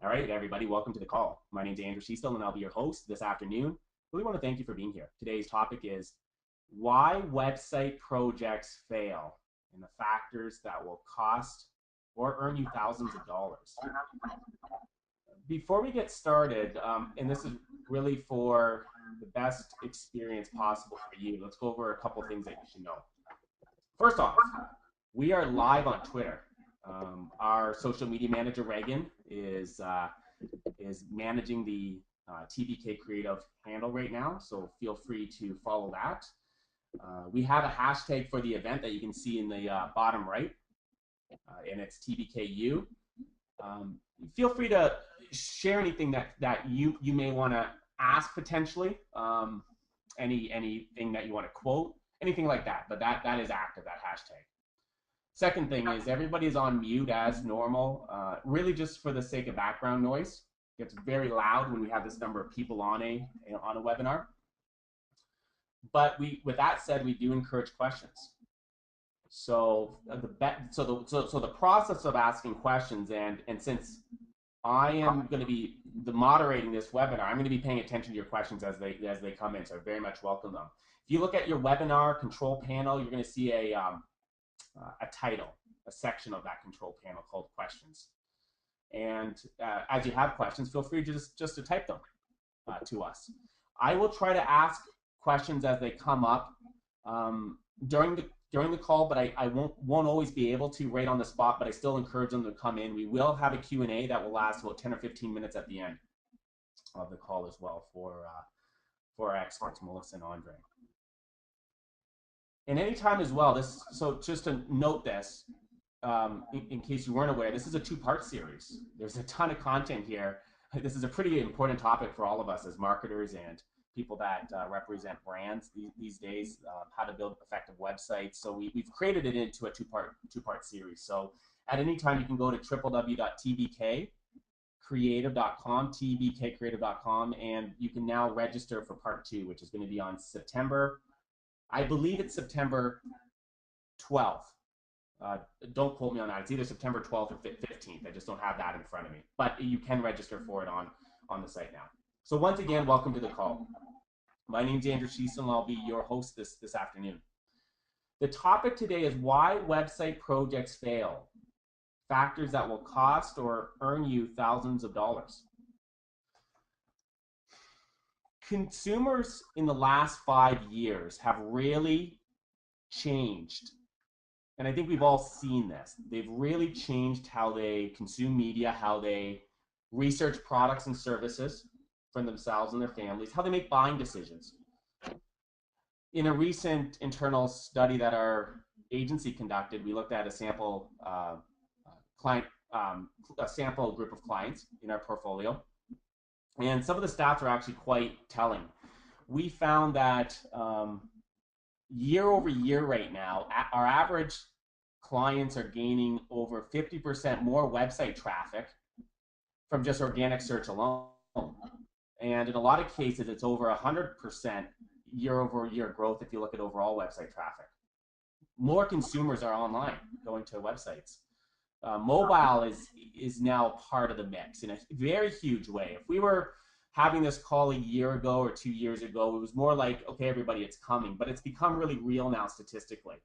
All right, everybody, welcome to the call. My name is Andrew Sheastel, and I'll be your host this afternoon. Really want to thank you for being here. Today's topic is why website projects fail and the factors that will cost or earn you thousands of dollars. Before we get started, and this is really for the best experience possible for you, let's go over a couple of things that you should know. First off, we are live on Twitter. Our social media manager, Reagan, is managing the TBK Creative handle right now, so feel free to follow that. We have a hashtag for the event that you can see in the bottom right, and it's TBKU. Feel free to share anything that you may want to ask potentially, anything that you want to quote, anything like that, but that is active, that hashtag. Second thing is everybody is on mute as normal, really just for the sake of background noise. It gets very loud when we have this number of people on a webinar. But with that said, we do encourage questions. So the process of asking questions, and since I am going to be moderating this webinar, I'm going to be paying attention to your questions as they come in. So I very much welcome them. If you look at your webinar control panel, you're going to see a title, a section of that control panel called questions. And as you have questions, feel free just to type them to us. I will try to ask questions as they come up during the call, but I won't always be able to right on the spot, but I still encourage them to come in. We will have a Q&A that will last about 10 or 15 minutes at the end of the call as well for our experts, Melissa and Andre. And anytime as well, so just to note this, in case you weren't aware, this is a two-part series. There's a ton of content here. This is a pretty important topic for all of us as marketers and people that represent brands these days, how to build effective websites. So we've created it into a two-part series. So at any time, you can go to www.tbkcreative.com, tbkcreative.com, and you can now register for part 2, which is going to be on September, I believe it's September 12th. Don't quote me on that. It's either September 12th or 15th. I just don't have that in front of me. But you can register for it on the site now. So once again, welcome to the call. My name is Andrew Sheastel, and I'll be your host this afternoon. The topic today is why website projects fail. Factors that will cost or earn you thousands of dollars. Consumers in the last 5 years have really changed. And I think we've all seen this. They've really changed how they consume media, how they research products and services for themselves and their families, how they make buying decisions. In a recent internal study that our agency conducted, we looked at a sample sample group of clients in our portfolio. And some of the stats are actually quite telling. We found that year over year right now, our average clients are gaining over 50% more website traffic from just organic search alone. And in a lot of cases, it's over 100% year over year growth if you look at overall website traffic. More consumers are online going to websites. Mobile is now part of the mix in a very huge way. If we were having this call a year ago or 2 years ago, it was more like, okay, everybody, it's coming. But it's become really real now statistically.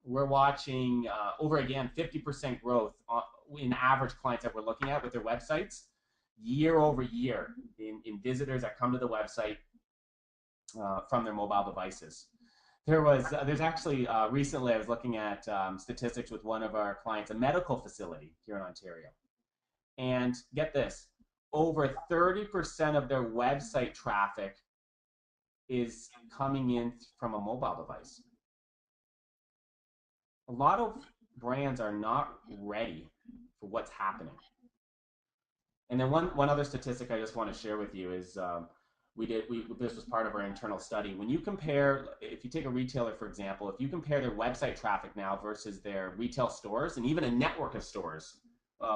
We're watching over again 50% growth in average clients that we're looking at with their websites year over year in visitors that come to the website from their mobile devices. There's actually recently I was looking at statistics with one of our clients, a medical facility here in Ontario, and get this, over 30% of their website traffic is coming in from a mobile device. A lot of brands are not ready for what's happening. And then one other statistic I just want to share with you is this was part of our internal study. When you compare, if you take a retailer, for example, if you compare their website traffic now versus their retail stores and even a network of stores,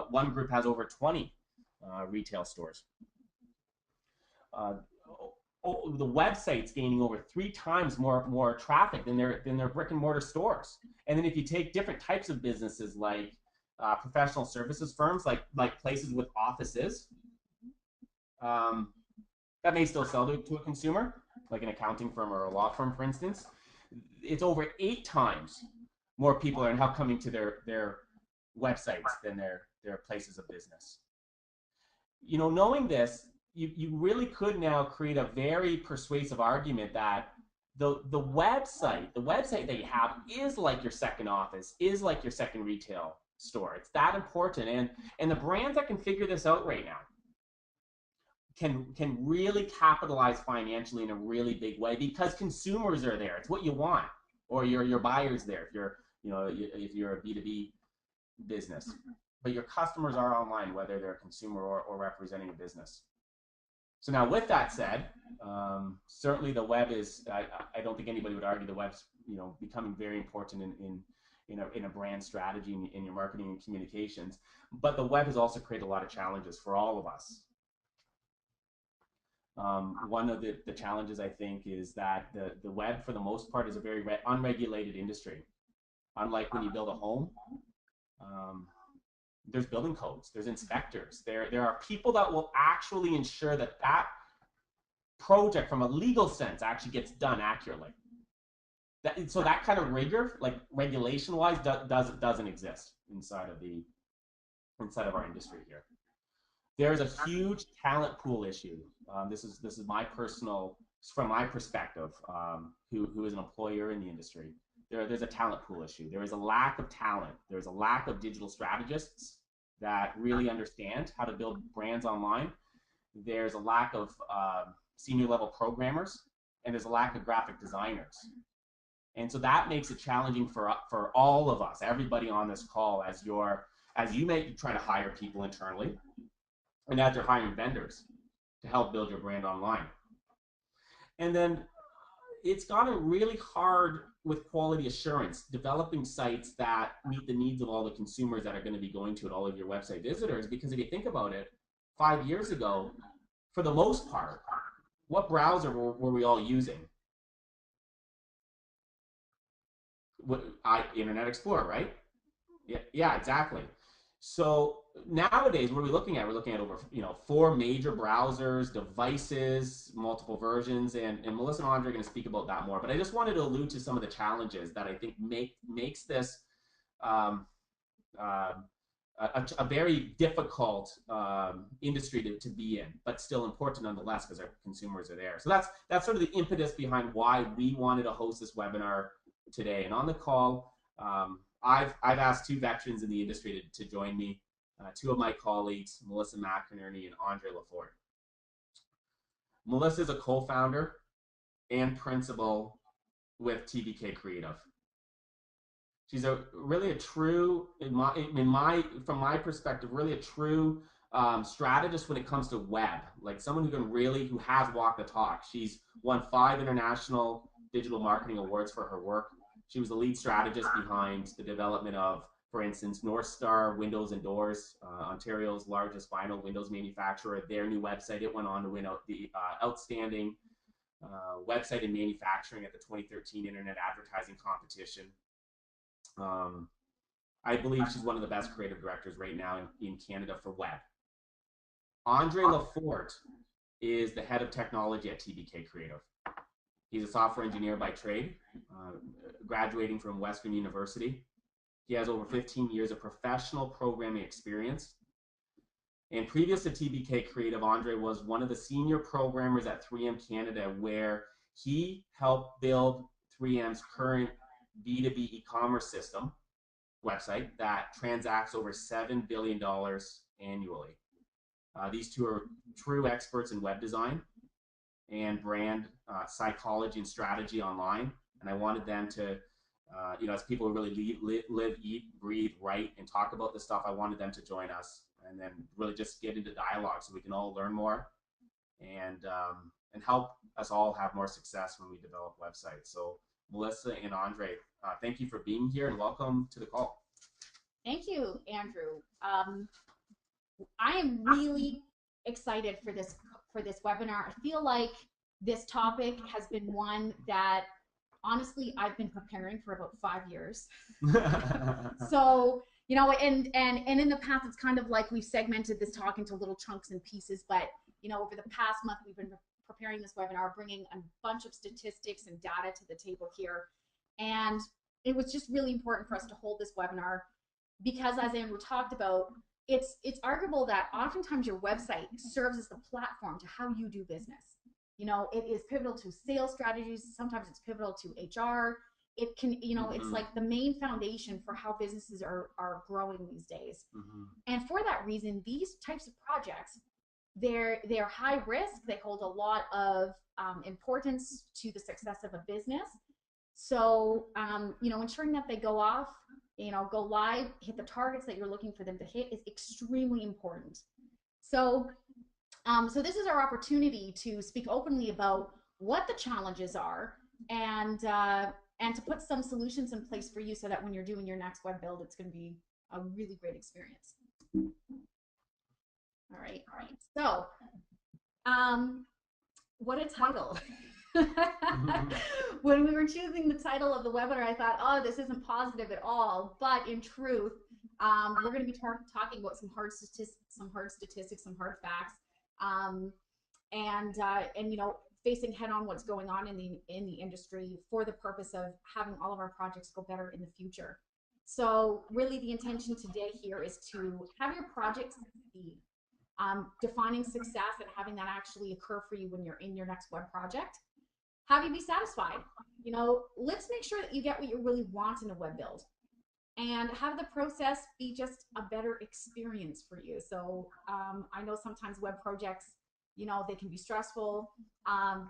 one group has over 20 retail stores. The website's gaining over 3 times more traffic than their brick and mortar stores. And then if you take different types of businesses like professional services firms, like places with offices, um, that may still sell to a consumer, like an accounting firm or a law firm, for instance. It's over 8 times more people are now coming to their websites than their places of business. Knowing this, you really could now create a very persuasive argument that the website that you have is like your second office, is like your second retail store. It's that important, and the brands that can figure this out right now can really capitalize financially in a really big way because consumers are there. It's what you want, or your buyers there if you're a B2B business. But your customers are online, whether they're a consumer or representing a business. So now, with that said, certainly the web is. I don't think anybody would argue the web's becoming very important in a brand strategy in your marketing and communications. But the web has also created a lot of challenges for all of us. One of the challenges, I think, is that the web, for the most part, is a very unregulated industry. Unlike when you build a home, there's building codes, there's inspectors, there are people that will actually ensure that project, from a legal sense, actually gets done accurately. So that kind of rigor, like regulation-wise, doesn't exist inside of our industry here. There's a huge talent pool issue. This is my personal, from my perspective, who is an employer in the industry. There's a talent pool issue. There is a lack of talent. There's a lack of digital strategists that really understand how to build brands online. There's a lack of senior level programmers, and there's a lack of graphic designers. And so that makes it challenging for all of us, everybody on this call, as you may try to hire people internally, and as you're hiring vendors to help build your brand online. And then it's gotten really hard with quality assurance, developing sites that meet the needs of all the consumers that are going to be going to it, all of your website visitors. Because if you think about it, 5 years ago, for the most part, what browser were we all using? Internet Explorer, right? Yeah, exactly. So nowadays, what are we looking at? We're looking at over 4 major browsers, devices, multiple versions, and Melissa and Andre are going to speak about that more. But I just wanted to allude to some of the challenges that I think makes this a very difficult industry to be in, but still important nonetheless because our consumers are there. So that's sort of the impetus behind why we wanted to host this webinar today. And on the call, I've asked 2 veterans in the industry to join me, 2 of my colleagues, Melissa McInerney and Andre Lafort. Melissa is a co-founder and principal with TBK Creative. She's really a true, from my perspective, really a true strategist when it comes to web, like someone who has walked the talk. She's won 5 international digital marketing awards for her work. She was the lead strategist behind the development of, for instance, North Star Windows and Doors, Ontario's largest vinyl windows manufacturer. Their new website, it went on to win the outstanding website in manufacturing at the 2013 Internet Advertising Competition. I believe she's one of the best creative directors right now in Canada for web. Andre Lafort is the head of technology at TBK Creative. He's a software engineer by trade, graduating from Western University. He has over 15 years of professional programming experience. And previous to TBK Creative, Andre was one of the senior programmers at 3M Canada, where he helped build 3M's current B2B e-commerce system website that transacts over $7 billion annually. These 2 are true experts in web design and brand psychology and strategy online. And I wanted them to, as people who really live, eat, breathe, write, and talk about this stuff, I wanted them to join us and then really just get into dialogue so we can all learn more and help us all have more success when we develop websites. So Melissa and Andre, thank you for being here and welcome to the call. Thank you, Andrew. I am really excited for this webinar. I feel like this topic has been one that, honestly, I've been preparing for about 5 years. So You know, and in the past, it's kind of like we've segmented this talk into little chunks and pieces. But you know, over the past month, we've been preparing this webinar, bringing a bunch of statistics and data to the table here, and it was just really important for us to hold this webinar because, as Andrew talked about, it's arguable that oftentimes your website serves as the platform to how you do business. You know, it is pivotal to sales strategies. Sometimes it's pivotal to HR. It can, you know, it's like the main foundation for how businesses are growing these days. And for that reason, these types of projects, they're high risk. They hold a lot of importance to the success of a business. So, you know, ensuring that they go off, you know, go live, hit the targets that you're looking for them to hit is extremely important. So, so this is our opportunity to speak openly about what the challenges are and to put some solutions in place for you so that when you're doing your next web build, it's going to be a really great experience. All right. So, what a title. When we were choosing the title of the webinar, I thought, oh, this isn't positive at all. But in truth, we're going to be talking about some hard statistics, some hard facts, and you know, facing head on what's going on in the industry for the purpose of having all of our projects go better in the future. So really, the intention today here is to have your projects succeed. Defining success and having that actually occur for you when you're in your next web project. Have you be satisfied? You know, let's make sure that you get what you really want in a web build and have the process be just a better experience for you. So I know sometimes web projects, you know, they can be stressful.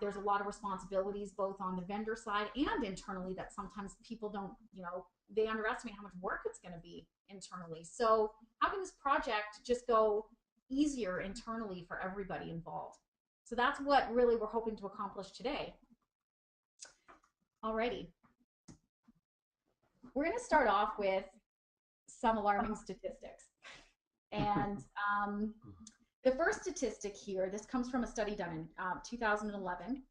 There's a lot of responsibilities both on the vendor side and internally that sometimes people don't, you know, they underestimate how much work it's going to be internally. So having this project just go easier internally for everybody involved. So that's what really we're hoping to accomplish today. Alrighty. We're going to start off with some alarming statistics. And the first statistic here, this comes from a study done in 2011,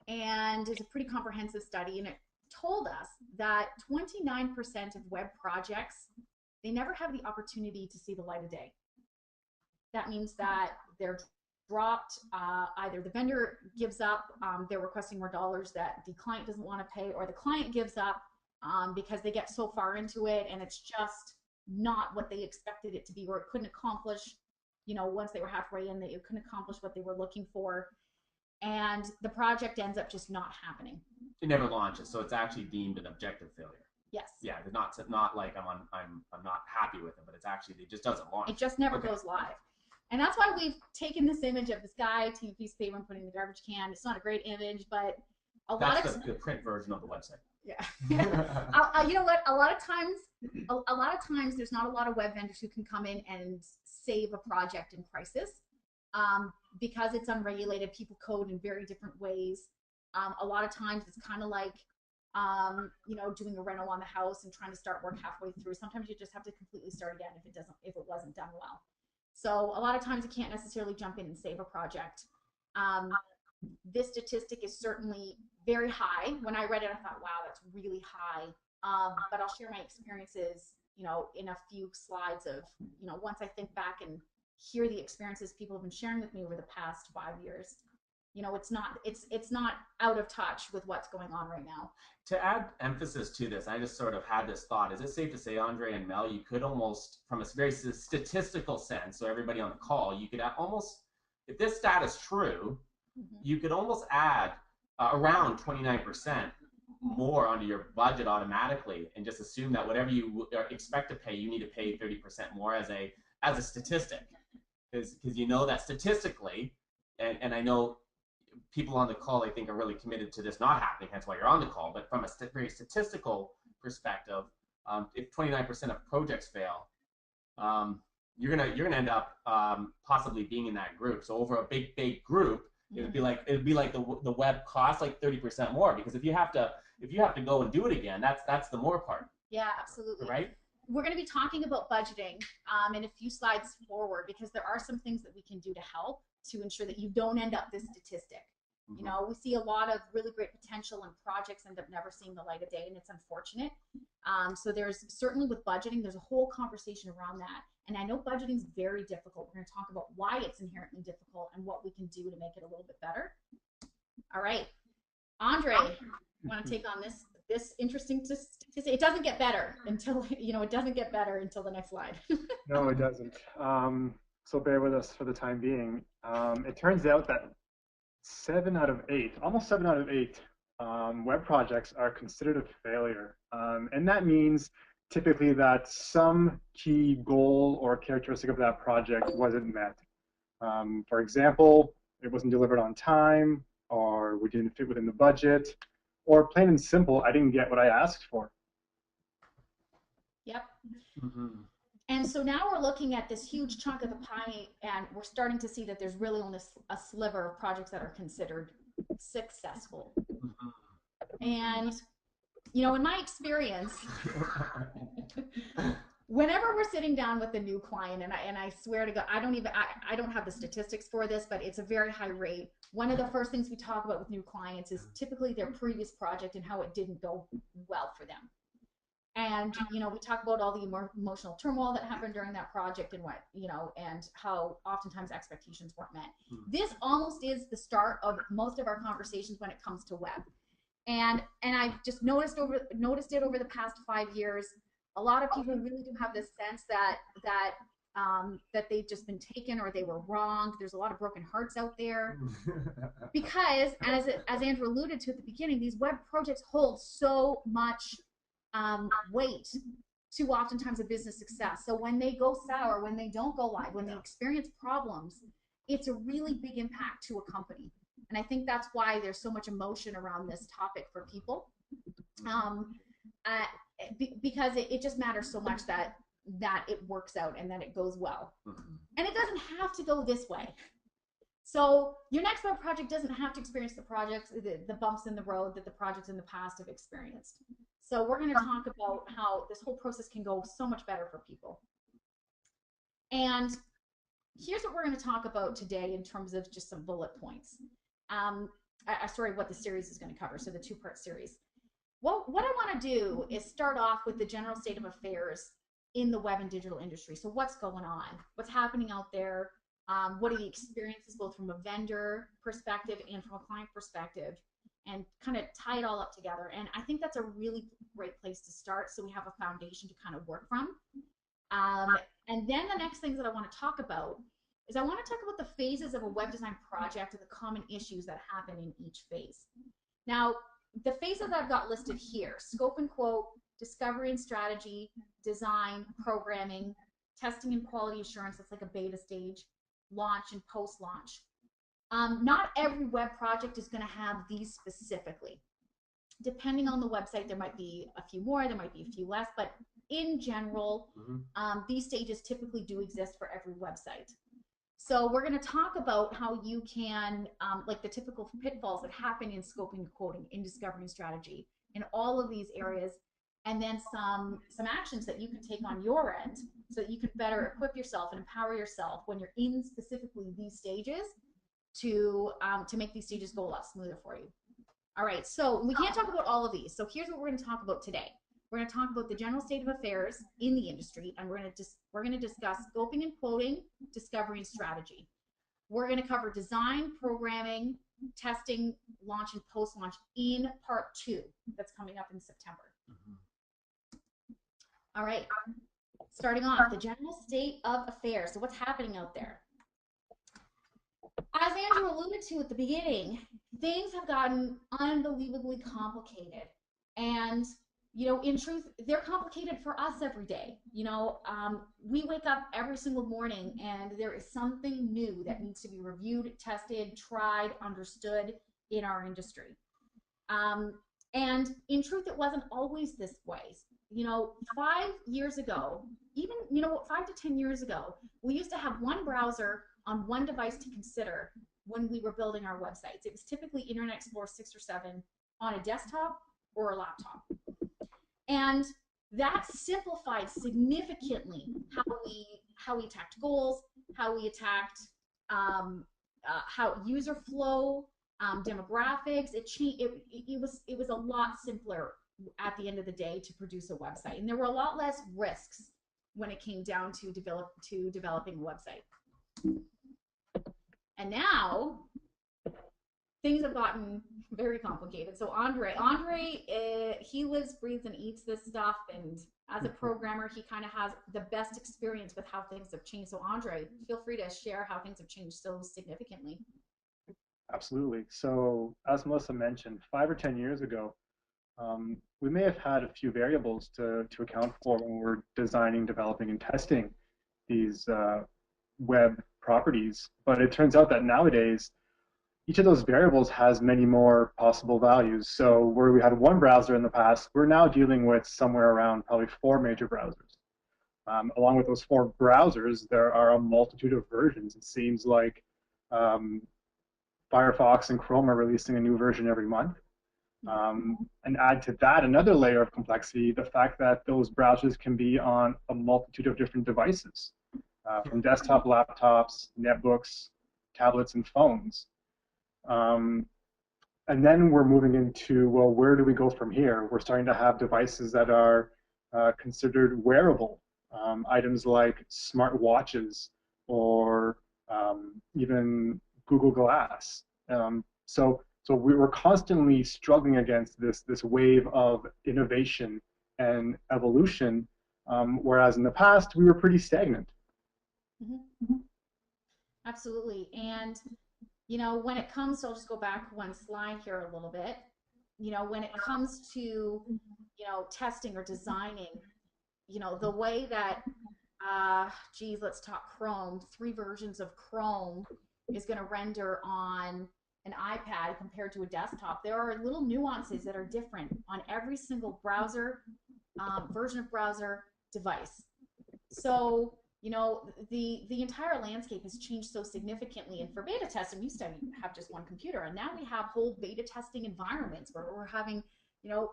and is a pretty comprehensive study, and it told us that 29% of web projects, they never have the opportunity to see the light of day. That means that they're dropped, either the vendor gives up, they're requesting more dollars that the client doesn't want to pay, or the client gives up because they get so far into it and it's just not what they expected it to be, or it couldn't accomplish, you know, once they were halfway in, that it couldn't accomplish what they were looking for, and the project ends up just not happening. It never launches, so it's actually deemed an objective failure. Yes. Yeah, it's not like I'm not happy with it, but it's actually, it just doesn't launch. It just never goes live. And that's why we've taken this image of this guy taking a piece of paper and putting in the garbage can. It's not a great image, but that's the print version of the website. Yeah. You know what? A lot of times, there's not a lot of web vendors who can come in and save a project in crisis because it's unregulated. People code in very different ways. A lot of times, it's kind of like you know, doing a rental on the house and trying to start work halfway through. Sometimes you just have to completely start again if it wasn't done well. So a lot of times you can't necessarily jump in and save a project. This statistic is certainly very high. When I read it, I thought, wow, that's really high. But I'll share my experiences, you know, in a few slides of, you know, once I think back and hear the experiences people have been sharing with me over the past 5 years. You know, it's not out of touch with what's going on right now. To add emphasis to this, I just sort of had this thought. Is it safe to say, Andre and Mel, you could almost, from a very statistical sense, so everybody on the call, you could almost, if this stat is true, you could almost add around 29% more onto your budget automatically, and just assume that whatever you expect to pay, you need to pay 30% more as a statistic, because you know that statistically, and I know people on the call, I think, are really committed to this not happening, hence why you're on the call. But from a very statistical perspective, if 29% of projects fail, you're gonna end up possibly being in that group. So over a big group, it'd be like the web costs like 30% more, because if you have to go and do it again, that's the more part. Yeah, absolutely. Right. We're going to be talking about budgeting in a few slides forward, because there are some things that we can do to help to ensure that you don't end up this statistic. You know, we see a lot of really great potential and projects end up never seeing the light of day, and it's unfortunate. So there's certainly with budgeting, there's a whole conversation around that. And I know budgeting is very difficult. We're going to talk about why it's inherently difficult and what we can do to make it a little bit better. All right, Andre, you want to take on this interesting to say? It doesn't get better until it doesn't get better until the next slide. No, it doesn't. So bear with us for the time being. It turns out that 7 out of 8, almost 7 out of 8 web projects are considered a failure. And that means typically that some key goal or characteristic of that project wasn't met. For example, it wasn't delivered on time, or we didn't fit within the budget, or plain and simple, I didn't get what I asked for. Yep. Mm-hmm. And so now we're looking at this huge chunk of the pie, and we're starting to see that there's really only a sliver of projects that are considered successful. Mm-hmm. And, in my experience, whenever we're sitting down with a new client, and I swear to God, I don't have the statistics for this, but it's a very high rate. One of the first things we talk about with new clients is typically their previous project and how it didn't go well for them. And, we talk about all the emotional turmoil that happened during that project and and how oftentimes expectations weren't met. This almost is the start of most of our conversations when it comes to web. And I've just noticed it over the past 5 years. A lot of people really do have this sense that they've just been taken or they were wronged. There's a lot of broken hearts out there because, as Andrew alluded to at the beginning, these web projects hold so much weight to oftentimes a business success. So when they go sour, when they don't go live, when they experience problems, it's a really big impact to a company. And I think that's why there's so much emotion around this topic for people, because it just matters so much that it works out and that it goes well. And it doesn't have to go this way. So your next web project doesn't have to experience the bumps in the road that the projects in the past have experienced. So we're going to talk about how this whole process can go so much better for people. And here's what we're going to talk about today in terms of just some bullet points. What the series is going to cover, so the 2-part series. What I want to do is start off with the general state of affairs in the web and digital industry. So what's going on? What's happening out there? What are the experiences both from a vendor perspective and from a client perspective? And kind of tie it all up together. And I think that's a really great place to start, so we have a foundation to kind of work from. And then the next things that I want to talk about is I want to talk about the phases of a web design project and the common issues that happen in each phase. Now, the phases that I've got listed here: scope and quote, discovery and strategy, design, programming, testing and quality assurance, that's like a beta stage, launch and post-launch. Not every web project is going to have these specifically. Depending on the website, there might be a few more, there might be a few less, but in general, these stages typically do exist for every website. So we're going to talk about how you can, like the typical pitfalls that happen in scoping and quoting, in discovery and strategy, in all of these areas, and then some actions that you can take on your end so that you can better equip yourself and empower yourself when you're in specifically these stages to make these stages go a lot smoother for you. All right, so we can't talk about all of these. So here's what we're going to talk about today. We're going to talk about the general state of affairs in the industry, and we're going to discuss scoping and quoting, discovery and strategy. We're going to cover design, programming, testing, launch, and post-launch in part 2 that's coming up in September. All right, starting off, the general state of affairs. So what's happening out there? As Andrew alluded to at the beginning, things have gotten unbelievably complicated. And, in truth, they're complicated for us every day. We wake up every single morning and there is something new that needs to be reviewed, tested, tried, understood in our industry. And in truth, it wasn't always this way. 5 years ago, even, 5 to 10 years ago, we used to have one browser on one device to consider when we were building our websites. It was typically Internet Explorer 6 or 7 on a desktop or a laptop. And that simplified significantly how we attacked goals, how we attacked how user flow, demographics. It was a lot simpler at the end of the day to produce a website. And there were a lot less risks when it came down to developing a website. And now things have gotten very complicated. So Andre, he lives, breathes, and eats this stuff. And as a programmer, he kind of has the best experience with how things have changed. So Andre, feel free to share how things have changed so significantly. Absolutely. So as Melissa mentioned, 5 or 10 years ago, we may have had a few variables to account for when we're designing, developing, and testing these web properties. But it turns out that nowadays, each of those variables has many more possible values. So where we had one browser in the past, we're now dealing with somewhere around probably 4 major browsers. Along with those 4 browsers, there are a multitude of versions. It seems like Firefox and Chrome are releasing a new version every month. And add to that another layer of complexity, the fact that those browsers can be on a multitude of different devices, from desktop laptops, netbooks, tablets, and phones. And then we're moving into, well, where do we go from here? We're starting to have devices that are considered wearable, items like smart watches or even Google Glass. So we were constantly struggling against this wave of innovation and evolution, whereas in the past we were pretty stagnant. Mm-hmm. Absolutely. And when it comes to, I'll just go back one slide here a little bit. When it comes to, testing or designing, the way that, let's talk Chrome, 3 versions of Chrome is going to render on an iPad compared to a desktop. There are little nuances that are different on every single browser, version of browser, device. So, the entire landscape has changed so significantly. And for beta testing, we used to have just one computer, and now we have whole beta testing environments where we're having,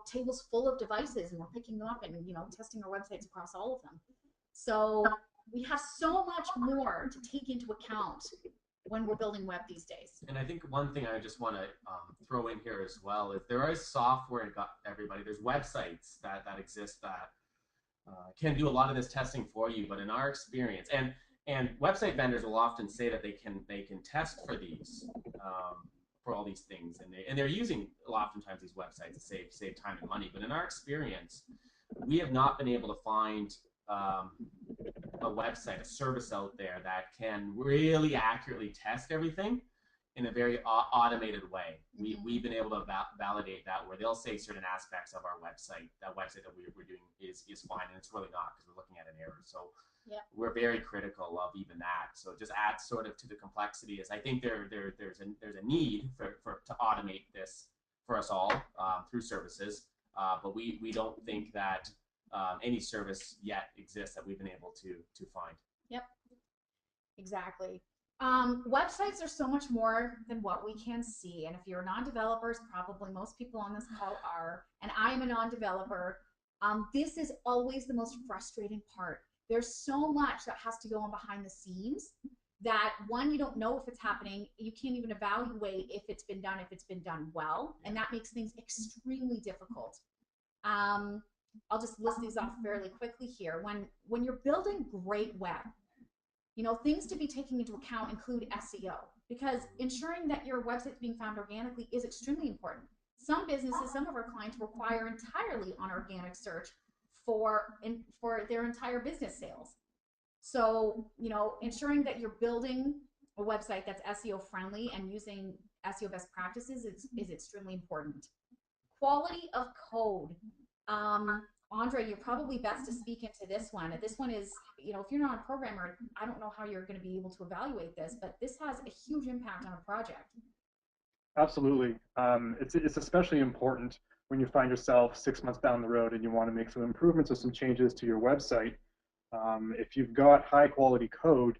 tables full of devices, and we're picking them up and, testing our websites across all of them. So we have so much more to take into account when we're building web these days. And I think one thing I just want to throw in here as well is there is software, everybody. There's websites that exist that can do a lot of this testing for you. But in our experience, and website vendors will often say that they can test for these for all these things, and they're using oftentimes these websites to save time and money. But in our experience, we have not been able to find a website, a service out there that can really accurately test everything in a very automated way. We've been able to validate that, where they'll say certain aspects of our website, that we're doing is fine, and it's really not, because we're looking at an error. So we're very critical of even that. So it just adds sort of to the complexity. Is I think there's a need for to automate this for us all through services, but we don't think that any service yet exists that we've been able to find. Yep, exactly. Websites are so much more than what we can see. And if you're non-developers, probably most people on this call are, and I am a non-developer, this is always the most frustrating part. There's so much that has to go on behind the scenes that, one, you don't know if it's happening. You can't even evaluate if it's been done well. And that makes things extremely difficult. I'll just list these off fairly quickly here. When you're building great web, things to be taken into account include SEO, because ensuring that your website's being found organically is extremely important. Some businesses, some of our clients require entirely on organic search for their entire business sales. So, ensuring that you're building a website that's SEO friendly and using SEO best practices is extremely important. Quality of code. Andre, you're probably best to speak into this one. This one is, if you're not a programmer, I don't know how you're going to be able to evaluate this, but this has a huge impact on a project. Absolutely. It's especially important when you find yourself 6 months down the road and you want to make some improvements or some changes to your website. If you've got high quality code,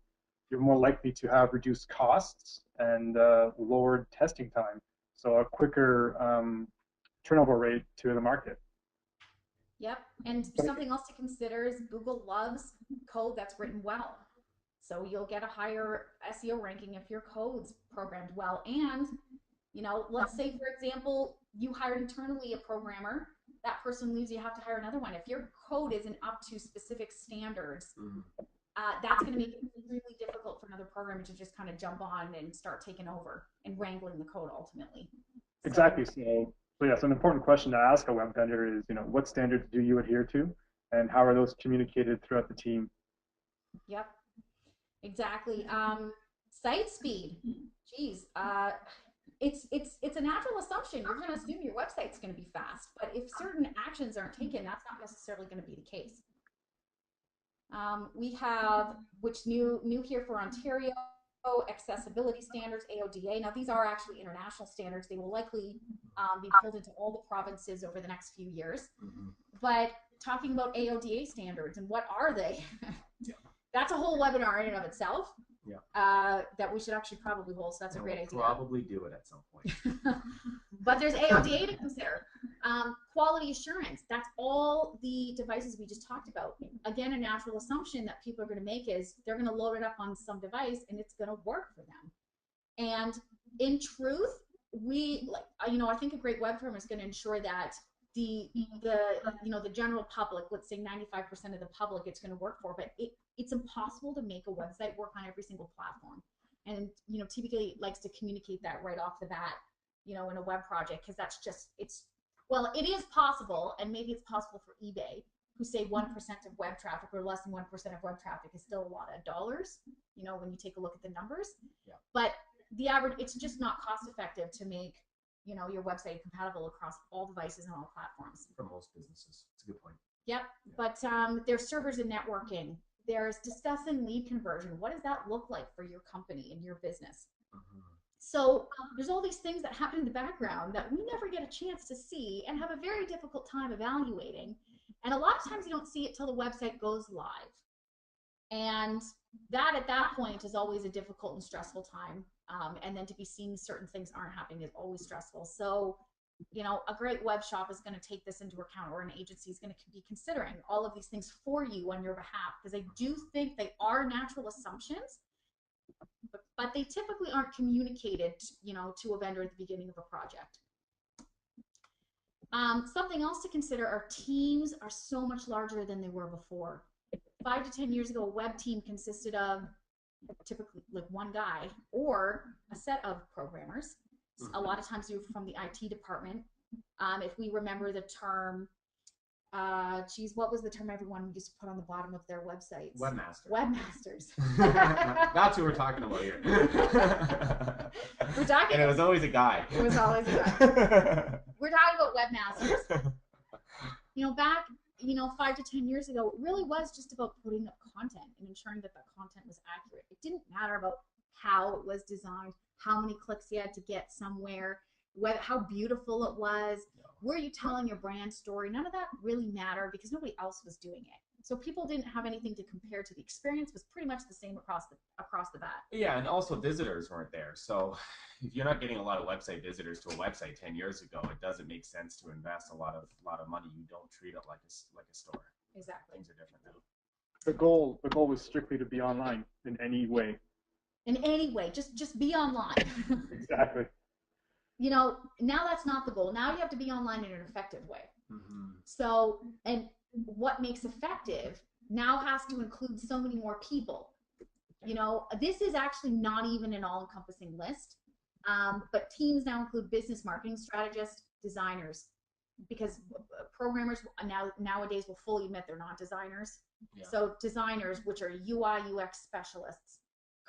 you're more likely to have reduced costs and lowered testing time, so a quicker turnover rate to the market. Yep, and something else to consider is Google loves code that's written well. So you'll get a higher SEO ranking if your code's programmed well. And, let's say, for example, you hired internally a programmer that person leaves, you have to hire another one. If your code isn't up to specific standards, that's going to make it really difficult for another programmer to just kind of jump on and start taking over and wrangling the code ultimately. Exactly. So yes, an important question to ask a web vendor is, what standards do you adhere to, and how are those communicated throughout the team? Yep, exactly. Site speed. Geez, it's a natural assumption. You're going to assume your website's going to be fast, but if certain actions aren't taken, that's not necessarily going to be the case. We have, which new here for Ontario, accessibility standards, AODA. Now these are actually international standards. They will likely be pulled into all the provinces over the next few years. But talking about AODA standards and what are they? That's a whole webinar in and of itself. That we should actually probably hold. So that's a great idea. Probably do it at some point. But there's AODA to consider. Quality assurance. That's all the devices we just talked about. Again, a natural assumption that people are going to make is they're going to load it up on some device and it's going to work for them. And in truth, I think a great web firm is going to ensure that the general public, let's say 95% of the public, it's going to work for, but it's impossible to make a website work on every single platform. And typically likes to communicate that right off the bat, in a web project, because that's just it is possible, and maybe it's possible for eBay, who say 1% of web traffic or less than 1% of web traffic is still a lot of dollars, when you take a look at the numbers. But the average, it's just not cost effective to make your website compatible across all devices and all platforms. For most businesses. It's a good point. Yep. But there's servers and networking. There's discussing lead conversion. What does that look like for your company and your business? So there's all these things that happen in the background that we never get a chance to see and have a very difficult time evaluating. And a lot of times you don't see it till the website goes live. And that at that point is always a difficult and stressful time. And then to be seeing certain things aren't happening is always stressful. So, a great web shop is going to take this into account, or an agency is going to be considering all of these things for you on your behalf, because I do think they are natural assumptions, but they typically aren't communicated, to a vendor at the beginning of a project. Something else to consider, our teams are so much larger than they were before. 5 to 10 years ago, a web team consisted of typically like one guy or a set of programmers. A lot of times you're from the IT department. If we remember the term, what was the term everyone used to put on the bottom of their websites? Webmaster. Webmasters. That's who we're talking about here. And it was always a guy. It was always a guy. We're talking about webmasters. Back 5 to 10 years ago, it really was just about putting up content and ensuring that the content was accurate. It didn't matter about how it was designed, how many clicks you had to get somewhere, how beautiful it was, were you telling your brand story? None of that really mattered because nobody else was doing it. So people didn't have anything to compare to. The experience was pretty much the same across the bat. Yeah, and also visitors weren't there. So if you're not getting a lot of website visitors to a website 10 years ago, it doesn't make sense to invest a lot of money. You don't treat it like a store. Exactly. Things are different now. The goal was strictly to be online in any way. In any way, just be online. Exactly. Now that's not the goal. Now you have to be online in an effective way. So, and what makes effective now has to include so many more people. This is actually not even an all-encompassing list, but teams now include business marketing strategists, designers, because programmers nowadays will fully admit they're not designers. So designers, which are UI, UX specialists,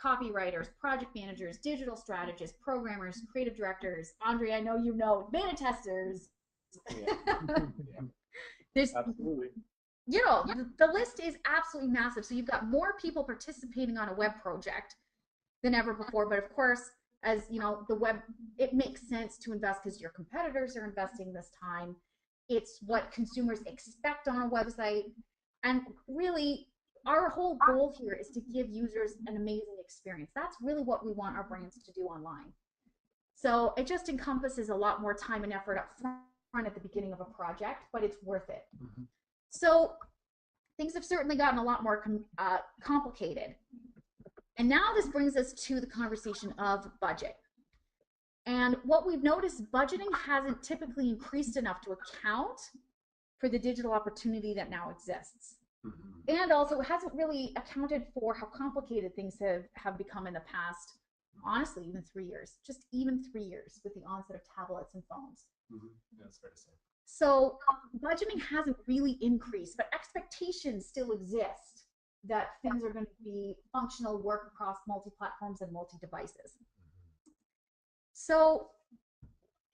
copywriters, project managers, digital strategists, programmers, creative directors. Andre, I know beta testers. There's Absolutely. the list is absolutely massive. So you've got more people participating on a web project than ever before. But of course, as the web, it makes sense to invest because your competitors are investing this time. It's what consumers expect on a website. And really, our whole goal here is to give users an amazing experience. That's really what we want our brands to do online. So it just encompasses a lot more time and effort up front at the beginning of a project, but it's worth it. So things have certainly gotten a lot more complicated. And now this brings us to the conversation of budget. And what we've noticed, budgeting hasn't typically increased enough to account for the digital opportunity that now exists. Mm-hmm. And also, it hasn't really accounted for how complicated things have become in the past, honestly, even 3 years, just even 3 years with the onset of tablets and phones. Mm-hmm. That's fair to say. So budgeting hasn't really increased, but expectations still exist that things are going to be functional, work across multi-platforms and multi-devices. So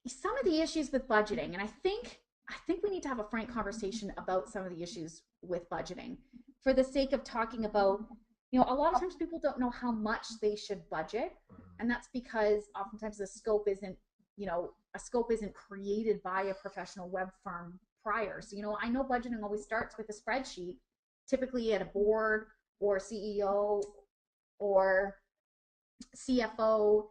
some of the issues with budgeting, and I think we need to have a frank conversation about some of the issues with budgeting for the sake of talking about, a lot of times people don't know how much they should budget. And that's because oftentimes the scope isn't, a scope isn't created by a professional web firm prior. So, I know budgeting always starts with a spreadsheet, typically at a board or CEO or CFO.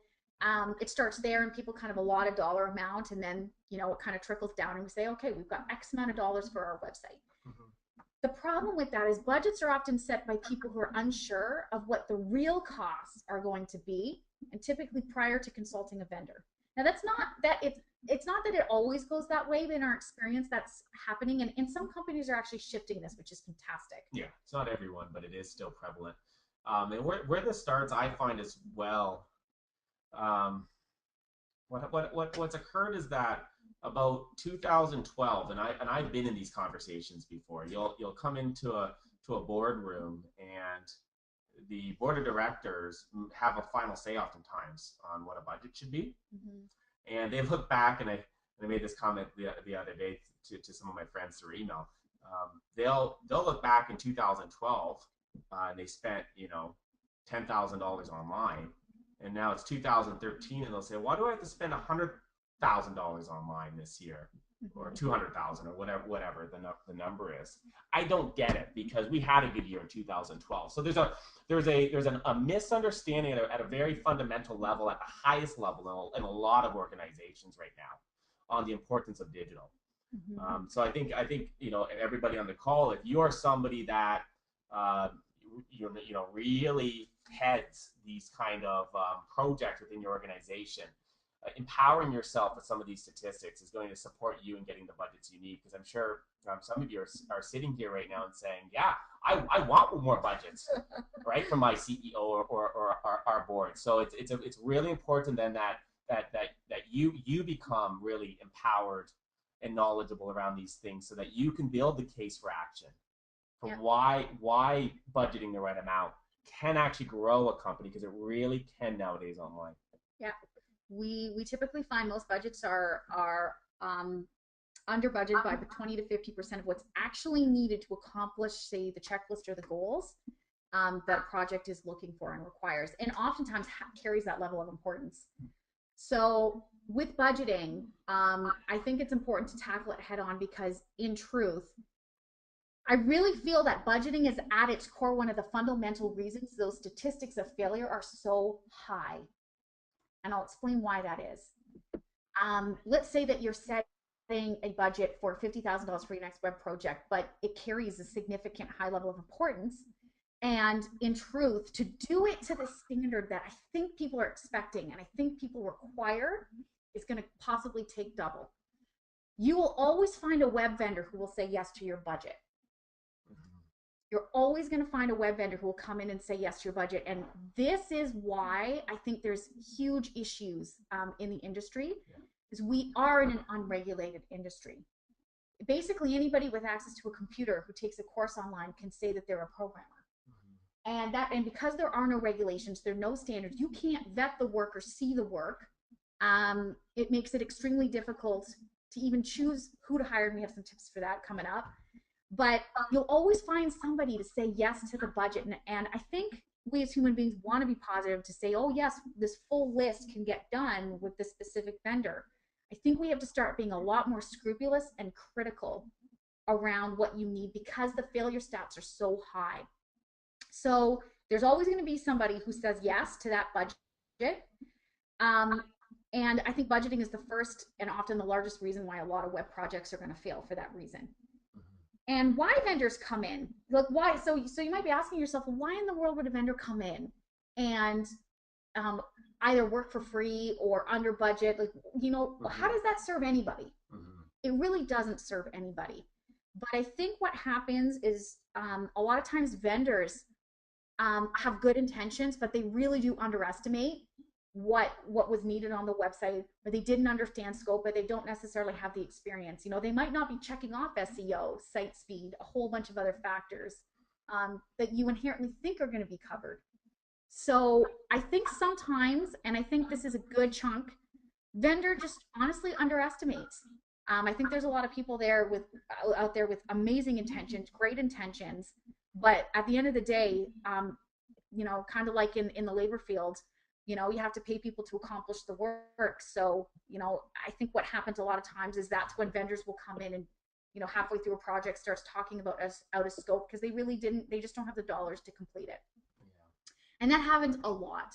It starts there and people kind of allot a dollar amount, and then, it kind of trickles down and we say, okay, we've got X amount of dollars for our website. Mm-hmm. The problem with that is budgets are often set by people who are unsure of what the real costs are going to be, and typically prior to consulting a vendor. Now, that's not that it's not that it always goes that way, but in our experience, that's happening. And some companies are actually shifting this, which is fantastic. Yeah, it's not everyone, but it is still prevalent. And where this starts, I find as well, what's occurred is that about 2012, and I've been in these conversations before. You'll come into a boardroom, and the board of directors have a final say oftentimes on what a budget should be. Mm-hmm. And they look back, and I made this comment the other day to some of my friends through email. They'll look back in 2012, and they spent $10,000 online, and now it's 2013, and they'll say, why do I have to spend $100,000 online this year, or 200,000, or whatever the number is? I don't get it, because we had a good year in 2012. So there's a misunderstanding at a very fundamental level, at the highest level in a lot of organizations right now, on the importance of digital. Mm-hmm. So I think everybody on the call, if you are somebody that really heads these kind of projects within your organization, empowering yourself with some of these statistics is going to support you in getting the budgets you need. Because I'm sure some of you are sitting here right now and saying, yeah, I want more budgets, right, from my CEO or our board. So it's really important then that you become really empowered and knowledgeable around these things, so that you can build the case for action for why budgeting the right amount can actually grow a company, because it really can nowadays online. Yeah. We typically find most budgets are under budget by 20 to 50% of what's actually needed to accomplish, say, the checklist or the goals that project is looking for and requires, and oftentimes carries that level of importance. So with budgeting, I think it's important to tackle it head on, because in truth, I really feel that budgeting is at its core one of the fundamental reasons those statistics of failure are so high. And I'll explain why that is. Let's say that you're setting a budget for $50,000 for your next web project, but it carries a significant high level of importance. And in truth, to do it to the standard that I think people are expecting and I think people require is going to possibly take double. You will always find a web vendor who will say yes to your budget. You're always going to find a web vendor who will come in and say yes to your budget. And this is why I think there's huge issues in the industry, because we are in an unregulated industry. Basically, anybody with access to a computer who takes a course online can say that they're a programmer. Mm-hmm. And because there are no regulations, there are no standards, you can't vet the work or see the work. It makes it extremely difficult to even choose who to hire. And we have some tips for that coming up. But you'll always find somebody to say yes to the budget. And I think we as human beings want to be positive, to say, oh, yes, this full list can get done with this specific vendor. I think we have to start being a lot more scrupulous and critical around what you need, because the failure stats are so high. So there's always going to be somebody who says yes to that budget. And I think budgeting is the first and often the largest reason why a lot of web projects are going to fail, for that reason. And why vendors come in, like why? So you might be asking yourself, well, why in the world would a vendor come in and either work for free or under budget? Like, how does that serve anybody? Mm-hmm. It really doesn't serve anybody. but I think what happens is a lot of times vendors have good intentions, but they really do underestimate what was needed on the website, or they didn't understand scope, but they don't necessarily have the experience. You know, they might not be checking off SEO, site speed, a whole bunch of other factors that you inherently think are going to be covered. So I think sometimes, and I think this is a good chunk, vendor just honestly underestimates. I think there's a lot of people there with out there with amazing intentions, great intentions, but at the end of the day, you know, kind of like in the labor field, you know, you have to pay people to accomplish the work. So, you know, I think what happens a lot of times is that's when vendors will come in and, you know, halfway through a project starts talking about us out of scope because they just don't have the dollars to complete it. And that happens a lot.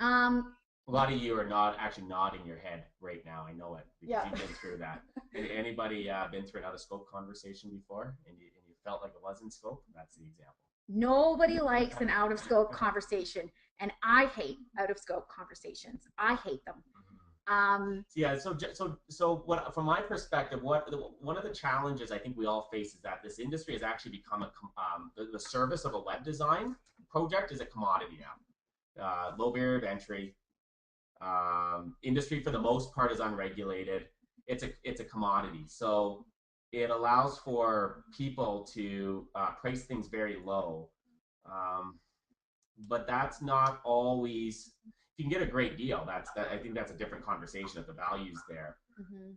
A lot of you are not actually nodding your head right now. I know it because Yeah. you've been through that. Anybody been through an out of scope conversation before, and you felt like it was in scope? That's the example. Nobody likes an out of scope conversation, and I hate out of scope conversations. I hate them. Yeah. So what, from my perspective, one of the challenges I think we all face is that this industry has actually become the service of a web design project is a commodity now. Low barrier of entry. Industry for the most part is unregulated. It's a commodity, so it allows for people to price things very low, but that's not always. If you can get a great deal, I think that's a different conversation if the value's there. Mm-hmm.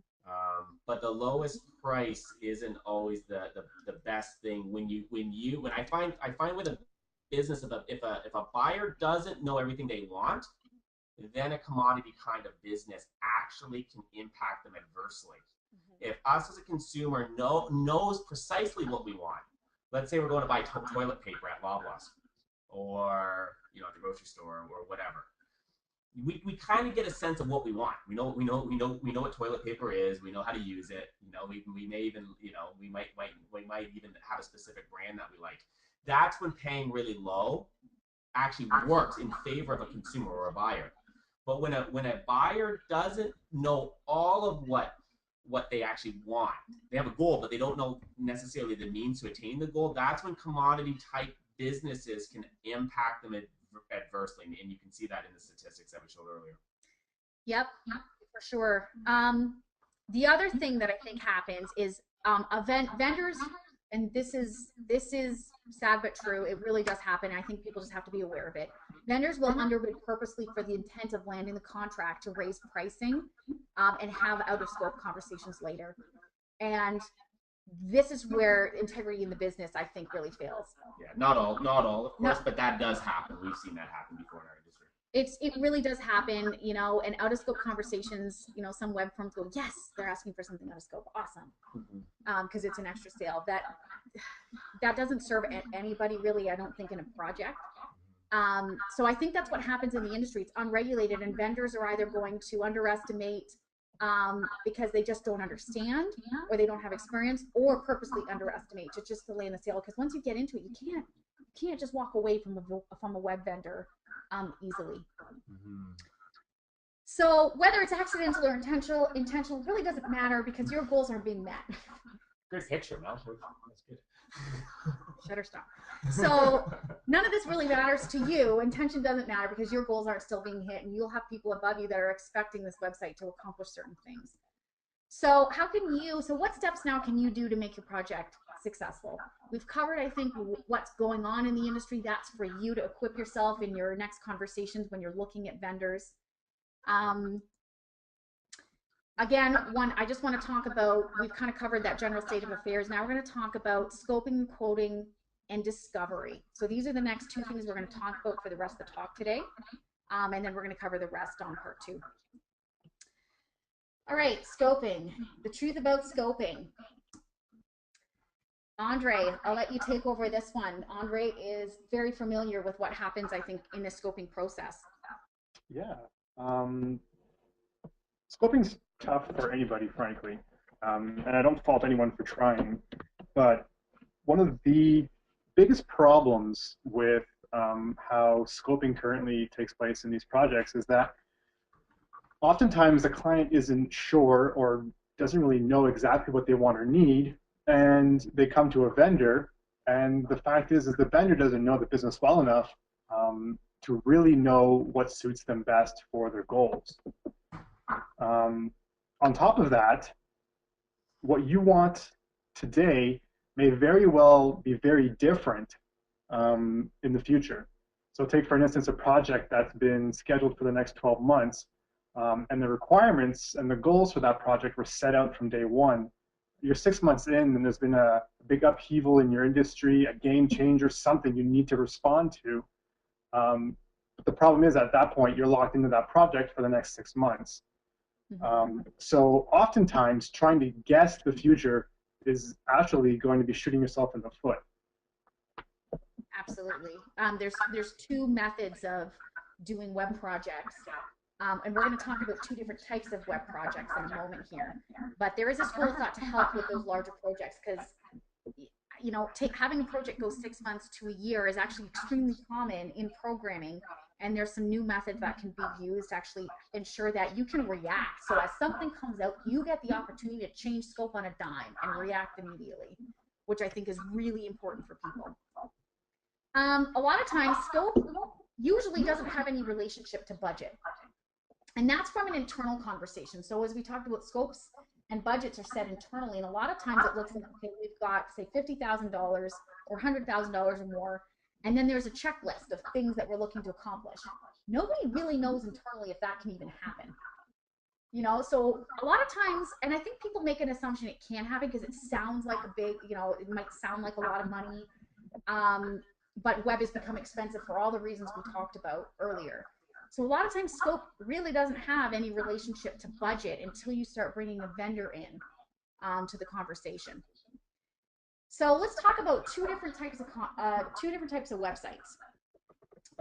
But the lowest price isn't always the best thing when I find with a business, if a buyer doesn't know everything they want, then a commodity kind of business actually can impact them adversely. Mm-hmm. If us as a consumer knows precisely what we want, let's say we're going to buy toilet paper at Loblaws or at the grocery store or whatever, we kind of get a sense of what we want. We know what toilet paper is. We know how to use it. We may even we might even have a specific brand that we like. That's when paying really low actually works in favor of a consumer or a buyer. But when a buyer doesn't know all of what they actually want, they have a goal, but they don't know necessarily the means to attain the goal. That's when commodity type businesses can impact them adversely, and you can see that in the statistics that we showed earlier. Yep, for sure. The other thing that I think happens is vendors, and this is sad but true. It really does happen. I think people just have to be aware of it. Vendors will underbid purposely for the intent of landing the contract to raise pricing and have out of scope conversations later. And this is where integrity in the business, I think, really fails. Yeah, not all, of course, but that does happen. We've seen that happen before in our industry. It really does happen, and out of scope conversations, some web firms go, yes, they're asking for something out of scope. Awesome. Because it's an extra sale. That doesn't serve anybody really, I don't think, in a project. So I think that's what happens in the industry. It's unregulated, and vendors are either going to underestimate because they just don't understand, or they don't have experience, or purposely underestimate just to land the sale. Because once you get into it, you can't just walk away from a web vendor easily. Mm-hmm. So whether it's accidental or intentional really doesn't matter because your goals aren't being met. Good picture, Mel. That's good. Shutterstock. So none of this really matters to you. Intention doesn't matter because your goals aren't still being hit, and you'll have people above you that are expecting this website to accomplish certain things. So what steps now can you do to make your project successful? We've covered, I think, what's going on in the industry. That's for you to equip yourself in your next conversations when you're looking at vendors. Again, I just want to talk about, we've kind of covered that general state of affairs. Now we're going to talk about scoping, quoting, and discovery. So these are the next two things we're going to talk about for the rest of the talk today. And then we're going to cover the rest on part 2. All right, scoping. The truth about scoping. Andre, I'll let you take over this one. Andre is very familiar with what happens, I think, in the scoping process. Yeah. Scoping's tough for anybody, frankly. And I don't fault anyone for trying. But one of the biggest problems with how scoping currently takes place in these projects is that oftentimes the client isn't sure or doesn't really know exactly what they want or need, and they come to a vendor, and the fact is the vendor doesn't know the business well enough to really know what suits them best for their goals. On top of that, what you want today may very well be very different in the future. So take, for instance, a project that's been scheduled for the next 12 months, and the requirements and the goals for that project were set out from day one. You're 6 months in, and there's been a big upheaval in your industry, a game changer, something you need to respond to. But the problem is, at that point, you're locked into that project for the next 6 months. So oftentimes, trying to guess the future is actually going to be shooting yourself in the foot. Absolutely. There's two methods of doing web projects. And we're going to talk about two different types of web projects in a moment here. But there is a school of thought to help with those larger projects because, you know, having a project go 6 months to a year is actually extremely common in programming. And there's some new methods that can be used to actually ensure that you can react. So as something comes out, you get the opportunity to change scope on a dime and react immediately, which I think is really important for people. A lot of times, scope usually doesn't have any relationship to budget. And that's from an internal conversation. So as we talked about, scopes and budgets are set internally. And a lot of times it looks like, okay, we've got, say, $50,000 or $100,000 or more. And then there's a checklist of things that we're looking to accomplish. Nobody really knows internally if that can even happen. You know, so a lot of times, and I think people make an assumption it can happen because it sounds like a big, you know, it might sound like a lot of money. But web has become expensive for all the reasons we talked about earlier. So a lot of times scope really doesn't have any relationship to budget until you start bringing a vendor in to the conversation. So let's talk about two different types of websites.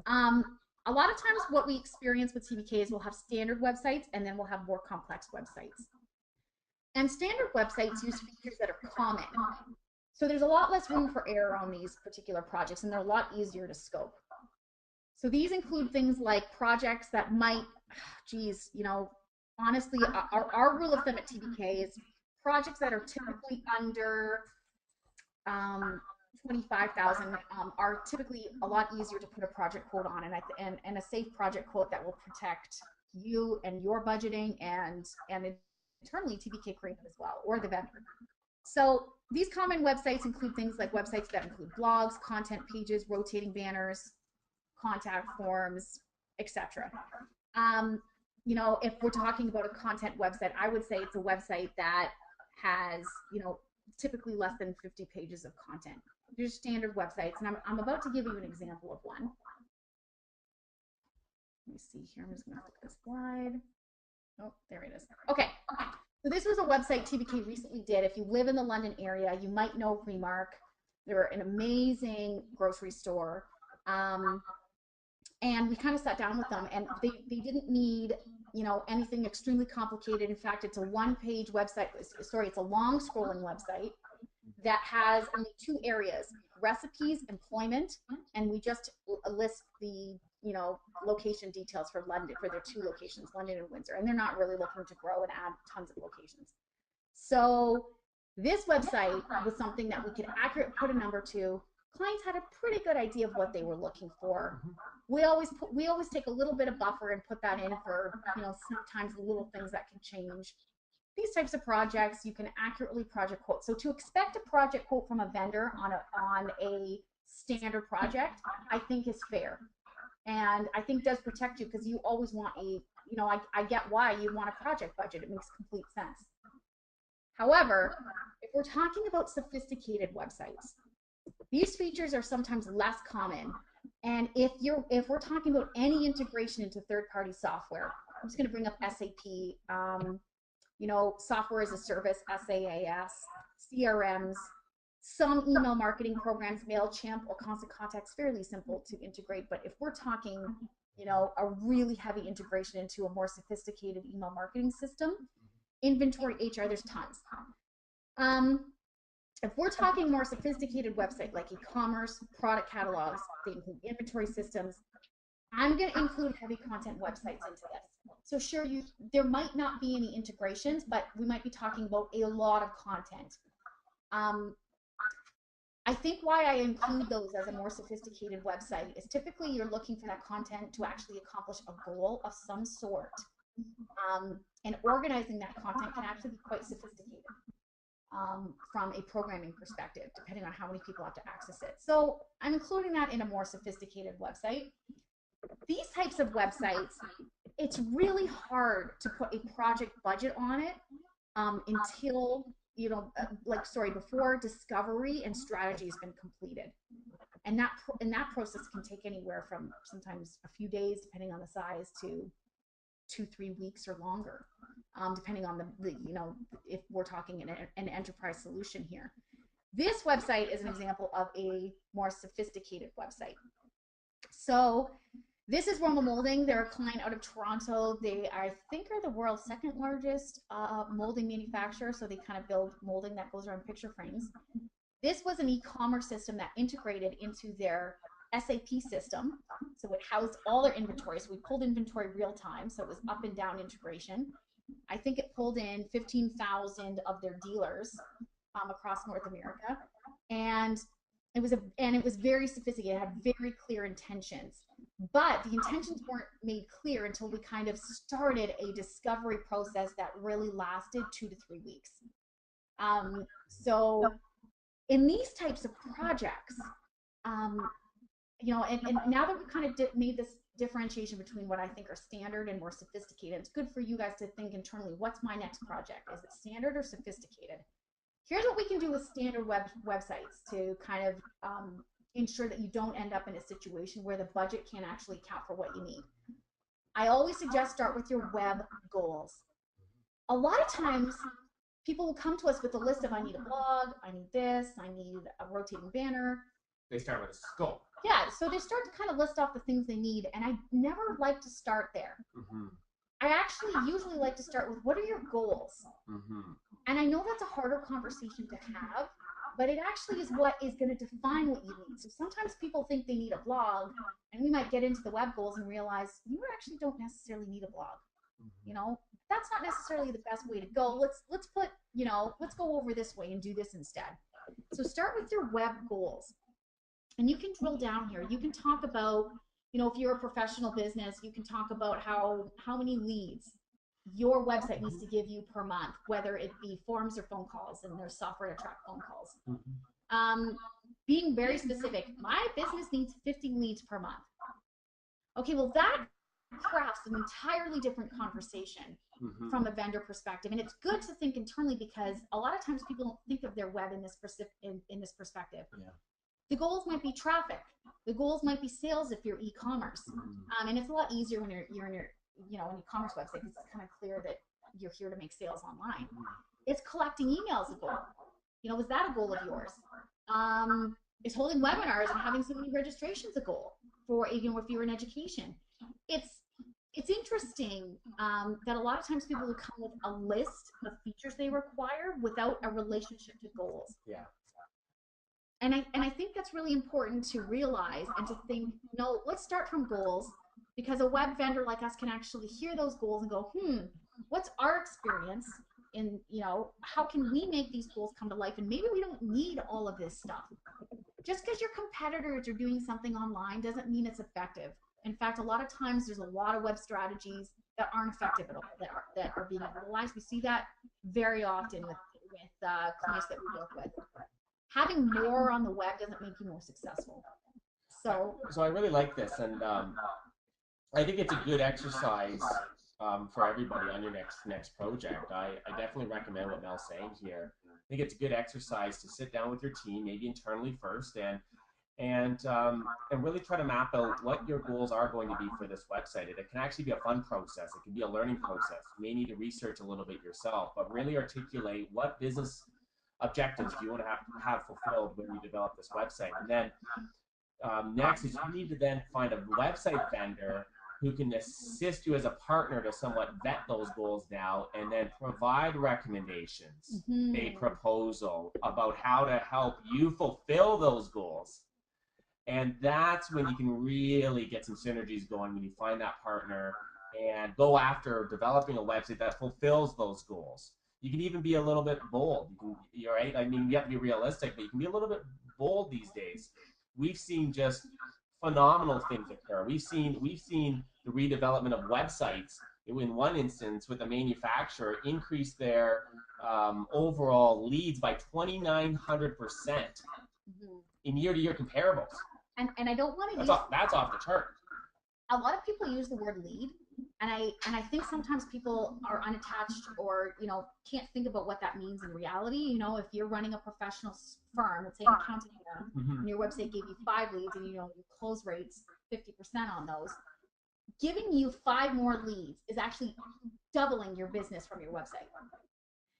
A lot of times what we experience with TBK is we'll have standard websites and then we'll have more complex websites. And standard websites use features that are common. So there's a lot less room for error on these particular projects, and they're a lot easier to scope. So these include things like projects that might, geez, you know, honestly, our rule of thumb at TBK is projects that are typically under 25,000 are typically a lot easier to put a project quote on, and a safe project quote that will protect you and your budgeting and internally TBK creative as well, or the vendor. So these common websites include things like websites that include blogs, content pages, rotating banners, contact forms, etc. You know, if we're talking about a content website, I would say it's a website that has, you know, typically less than 50 pages of content. There's standard websites, and I'm about to give you an example of one. Let me see here. I'm just going to click this slide. Oh, there it is. Okay. So this was a website TBK recently did. If you live in the London area, you might know Remark. They're an amazing grocery store. And we kind of sat down with them, and they didn't need, you know, anything extremely complicated. In fact, it's a one-page website. Sorry, it's a long scrolling website that has only two areas: recipes, employment, and we just list the, you know, location details for London, for their two locations, London and Windsor, and they're not really looking to grow and add tons of locations. So this website was something that we could accurately put a number to. Clients had a pretty good idea of what they were looking for. We always take a little bit of buffer and put that in for, you know, sometimes little things that can change. These types of projects, you can accurately project quote. So to expect a project quote from a vendor on a standard project, I think is fair. And I think does protect you, because you always want a, you know, I get why you want a project budget. It makes complete sense. However, if we're talking about sophisticated websites, these features are sometimes less common. And if we're talking about any integration into third-party software, I'm just going to bring up SAP, you know, software as a service, SaaS, CRMs, some email marketing programs, MailChimp or Constant Contact's fairly simple to integrate. But if we're talking, you know, a really heavy integration into a more sophisticated email marketing system, inventory, HR, there's tons. If we're talking more sophisticated website like e-commerce, product catalogs, they include inventory systems, I'm going to include heavy content websites into this. So sure, there might not be any integrations, but we might be talking about a lot of content. Um, I think why I include those as a more sophisticated website is typically you're looking for that content to actually accomplish a goal of some sort. And organizing that content can actually be quite sophisticated from a programming perspective, depending on how many people have to access it. So I'm including that in a more sophisticated website. These types of websites, it's really hard to put a project budget on it until before discovery and strategy has been completed, and that process can take anywhere from sometimes a few days, depending on the size, to 2-3 weeks or longer, depending on the if we're talking an enterprise solution here. This website is an example of a more sophisticated website. So this is Roma Molding. They're a client out of Toronto. They, I think, are the world's second largest molding manufacturer. So they kind of build molding that goes around picture frames. This was an e-commerce system that integrated into their SAP system. So it housed all their inventory. So we pulled inventory real time. So it was up and down integration. I think it pulled in 15,000 of their dealers across North America. And it was very sophisticated. It had very clear intentions. But the intentions weren't made clear until we kind of started a discovery process that really lasted 2 to 3 weeks. So in these types of projects, and now that we've kind of made this differentiation between what I think are standard and more sophisticated, it's good for you guys to think internally, what's my next project? Is it standard or sophisticated? Here's what we can do with standard websites to kind of ensure that you don't end up in a situation where the budget can't actually account for what you need. I always suggest start with your web goals. A lot of times people will come to us with a list of, I need a blog, I need this, I need a rotating banner. They start with a scope. Yeah, so they start to kind of list off the things they need, and I never like to start there. Mm-hmm. I actually usually like to start with, what are your goals? Mm-hmm. And I know that's a harder conversation to have, but it actually is what is going to define what you need. So sometimes people think they need a blog, and we might get into the web goals and realize you actually don't necessarily need a blog. Mm-hmm. That's not necessarily the best way to go. Let's go over this way and do this instead. So start with your web goals. And you can drill down here. You can talk about, if you're a professional business, you can talk about how many leads your website needs to give you per month, whether it be forms or phone calls, and there's software to track phone calls. Mm-hmm. Being very specific, my business needs 50 leads per month. Okay, well, that crafts an entirely different conversation mm-hmm. from a vendor perspective. And it's good to think internally, because a lot of times people don't think of their web in this perspective. Yeah. The goals might be traffic. The goals might be sales if you're e-commerce. Mm-hmm. And it's a lot easier when you're in your an e-commerce website, because it's kind of clear that you're here to make sales online. Mm-hmm. It's collecting emails a goal. Was that a goal of yours? Is holding webinars and having so many registrations a goal for, if you're in education? It's interesting that a lot of times people will come with a list of features they require without a relationship to goals. Yeah. And I think that's really important to realize and to think, no, let's start from goals, because a web vendor like us can actually hear those goals and go, what's our experience in, how can we make these goals come to life? And maybe we don't need all of this stuff. Just because your competitors are doing something online doesn't mean it's effective. In fact, a lot of times there's a lot of web strategies that aren't effective at all, that are being utilized. We see that very often with clients that we work with. Having more on the web doesn't make you more successful. So I really like this, and I think it's a good exercise for everybody on your next project. I definitely recommend what Mel's saying here. I think it's a good exercise to sit down with your team, maybe internally first, and really try to map out what your goals are going to be for this website. It can actually be a fun process. It can be a learning process. You may need to research a little bit yourself, but really articulate what business objectives do you want to have fulfilled when you develop this website. And then next is you need to then find a website vendor who can assist you as a partner to somewhat vet those goals down, and then provide recommendations, mm-hmm. a proposal about how to help you fulfill those goals. And that's when you can really get some synergies going, when you find that partner and go after developing a website that fulfills those goals. You can even be a little bit bold. You're right. I mean, you have to be realistic, but you can be a little bit bold these days. We've seen just phenomenal things occur. We've seen the redevelopment of websites in one instance with a manufacturer increase their overall leads by 2,900% Mhm. in year-to-year comparables. And I don't want to That's use, off the chart. a lot of people use the word lead, and I think sometimes people are unattached, or can't think about what that means in reality. If you're running a professional firm, let's say an accounting firm, Mm-hmm. and your website gave you 5 leads, and your close rates 50% on those, giving you 5 more leads is actually doubling your business from your website.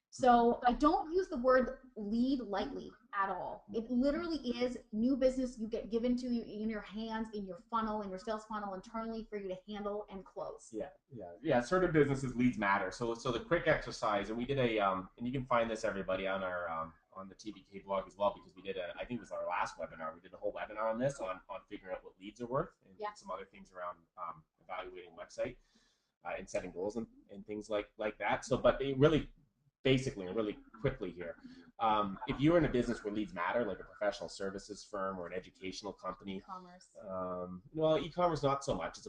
So I don't use the word lead lightly at all. It literally is new business you get given to you in your hands, in your funnel, in your sales funnel internally for you to handle and close. Yeah. Certain businesses leads matter. So the quick exercise, and we did and you can find this, everybody, on our on the TBK blog as well, because we did I think it was our last webinar. We did a whole webinar on this on figuring out what leads are worth, and some other things around evaluating website and setting goals and things like that. So, but it really, basically, and really quickly here, if you're in a business where leads matter, like a professional services firm or an educational company, well, e-commerce not so much. It's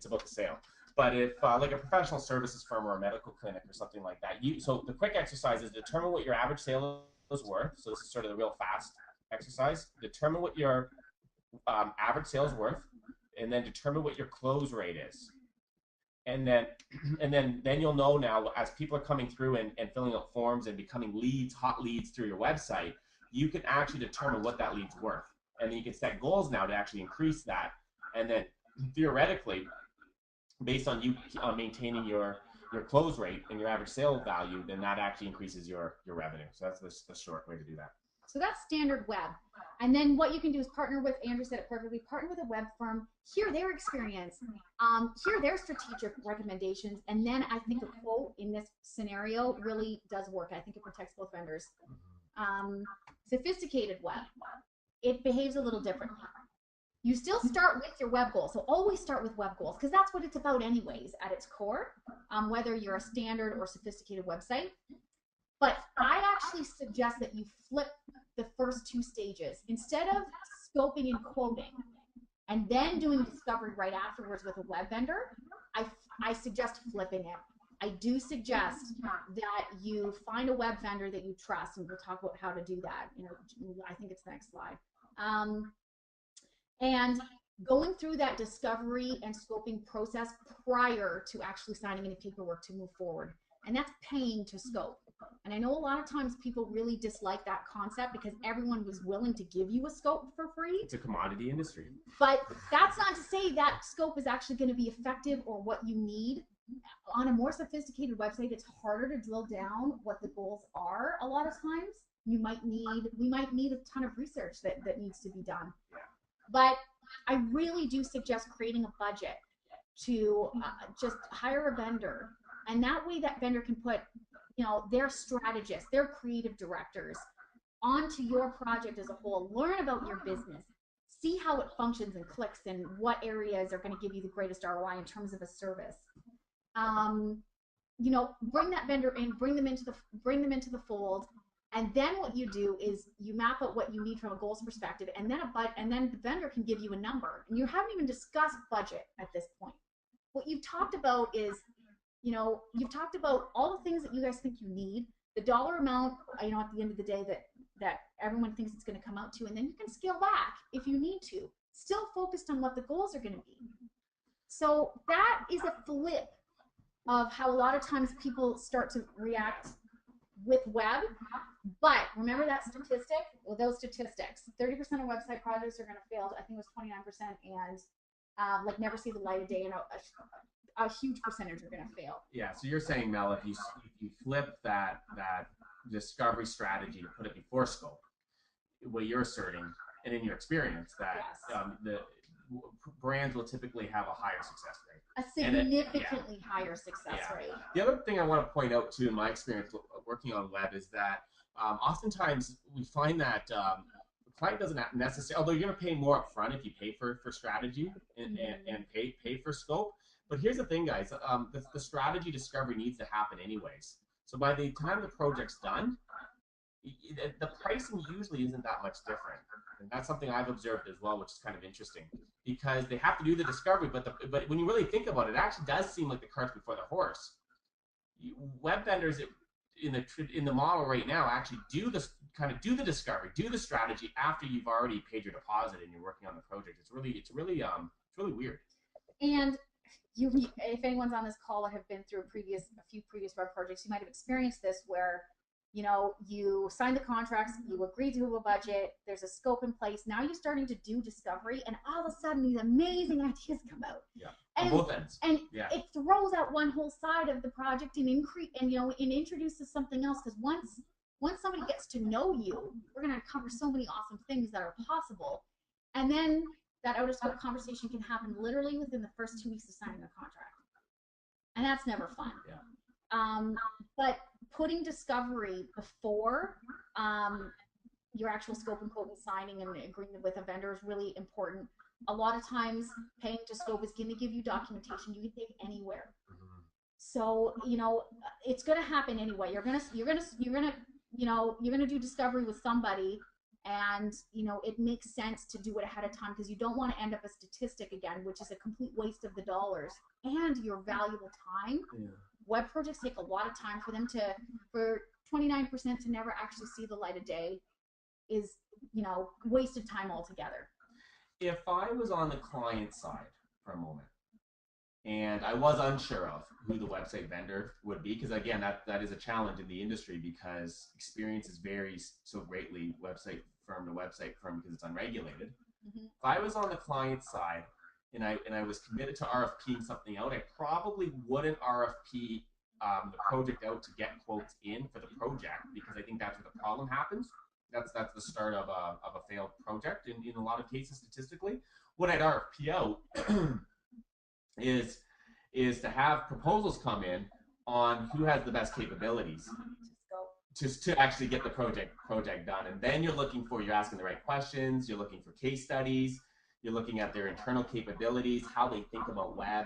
about the sale. But if like a professional services firm or a medical clinic or something like that, so the quick exercise is determine what your average sale is worth. So this is sort of the real fast exercise. Determine what your average sales worth, and then determine what your close rate is. And then you'll know now, as people are coming through and filling out forms and becoming leads, hot leads through your website, you can actually determine what that lead's worth. And then you can set goals now to actually increase that. And then theoretically, based on you maintaining your close rate and your average sale value, then that actually increases your revenue. So that's the short way to do that. So that's standard web. And then what you can do is partner with, Andrew said it perfectly, partner with a web firm, hear their experience, hear their strategic recommendations, and then I think a quote in this scenario really does work. I think it protects both vendors. Sophisticated web, it behaves a little differently. You still start with your web goals, so always start with web goals, because that's what it's about anyways at its core, whether you're a standard or sophisticated website. But I actually suggest that you flip the first 2 stages. Instead of scoping and quoting and then doing discovery right afterwards with a web vendor, I suggest flipping it. I do suggest that you find a web vendor that you trust, and we'll talk about how to do that. I think it's the next slide. And going through that discovery and scoping process prior to actually signing any paperwork to move forward. And that's paying to scope. And I know a lot of times people really dislike that concept because everyone was willing to give you a scope for free. It's a commodity industry. But that's not to say that scope is actually going to be effective or what you need. On a more sophisticated website, it's harder to drill down what the goals are a lot of times. We might need a ton of research that needs to be done. But I really do suggest creating a budget to just hire a vendor. And that way that vendor can put their strategists, their creative directors onto your project as a whole, learn about your business, see how it functions and clicks, and what areas are going to give you the greatest ROI in terms of a service. Bring that vendor in, bring them into the fold, and then what you do is you map out what you need from a goals perspective, and then the vendor can give you a number, and you haven't even discussed budget at this point. What you've talked about is you've talked about all the things that you guys think you need, the dollar amount, at the end of the day that everyone thinks it's going to come out to, and then you can scale back if you need to, still focused on what the goals are going to be. So that is a flip of how a lot of times people start to react with web. But remember that statistic, those statistics, 30% of website projects are going to fail. I think it was 29%, and never see the light of day, and a huge percentage are going to fail. Yeah, so you're saying, Mel, if you flip that discovery strategy to put it before scope, what you're asserting, and in your experience, that the brands will typically have a higher success rate. A significantly higher success rate. The other thing I want to point out, too, in my experience working on web, is that oftentimes we find that the client doesn't necessarily, although you're going to pay more up front if you pay for strategy and pay for scope. But here's the thing, guys, the strategy discovery needs to happen anyways. So by the time the project's done, the pricing usually isn't that much different. And that's something I've observed as well, which is kind of interesting because they have to do the discovery, but when you really think about it, it actually does seem like the cart's before the horse. Web vendors in the model right now actually do do the discovery, do the strategy after you've already paid your deposit and you're working on the project. It's really weird. And if anyone's on this call or have been through a few previous web projects, you might have experienced this where, you sign the contracts, you agree to a budget, there's a scope in place. Now you're starting to do discovery, and all of a sudden these amazing ideas come out. Yeah, and, on both ends. And it throws out one whole side of the project and introduces something else. Because once somebody gets to know you, we're going to uncover so many awesome things that are possible, and then that out of scope conversation can happen literally within the first 2 weeks of signing a contract, and that's never fun. Yeah. But putting discovery before your actual scope and quote and signing and agreement with a vendor is really important. A lot of times, paying to scope is going to give you documentation you can take anywhere. Mm-hmm. So it's going to happen anyway. You're gonna do discovery with somebody, and it makes sense to do it ahead of time because you don't want to end up a statistic again, which is a complete waste of the dollars and your valuable time. Yeah. Web projects take a lot of time for 29% to never actually see the light of day is, wasted time altogether. If I was on the client side for a moment and I was unsure of who the website vendor would be, because again, that is a challenge in the industry because experiences varies so greatly website firm to website firm because it's unregulated. Mm-hmm. If I was on the client side and I was committed to RFPing something out, I probably wouldn't RFP the project out to get quotes in for the project because I think that's where the problem happens. That's the start of a failed project in a lot of cases statistically. What I'd RFP out is to have proposals come in on who has the best capabilities to actually get the project done. And then you're asking the right questions, you're looking for case studies, you're looking at their internal capabilities, how they think about web,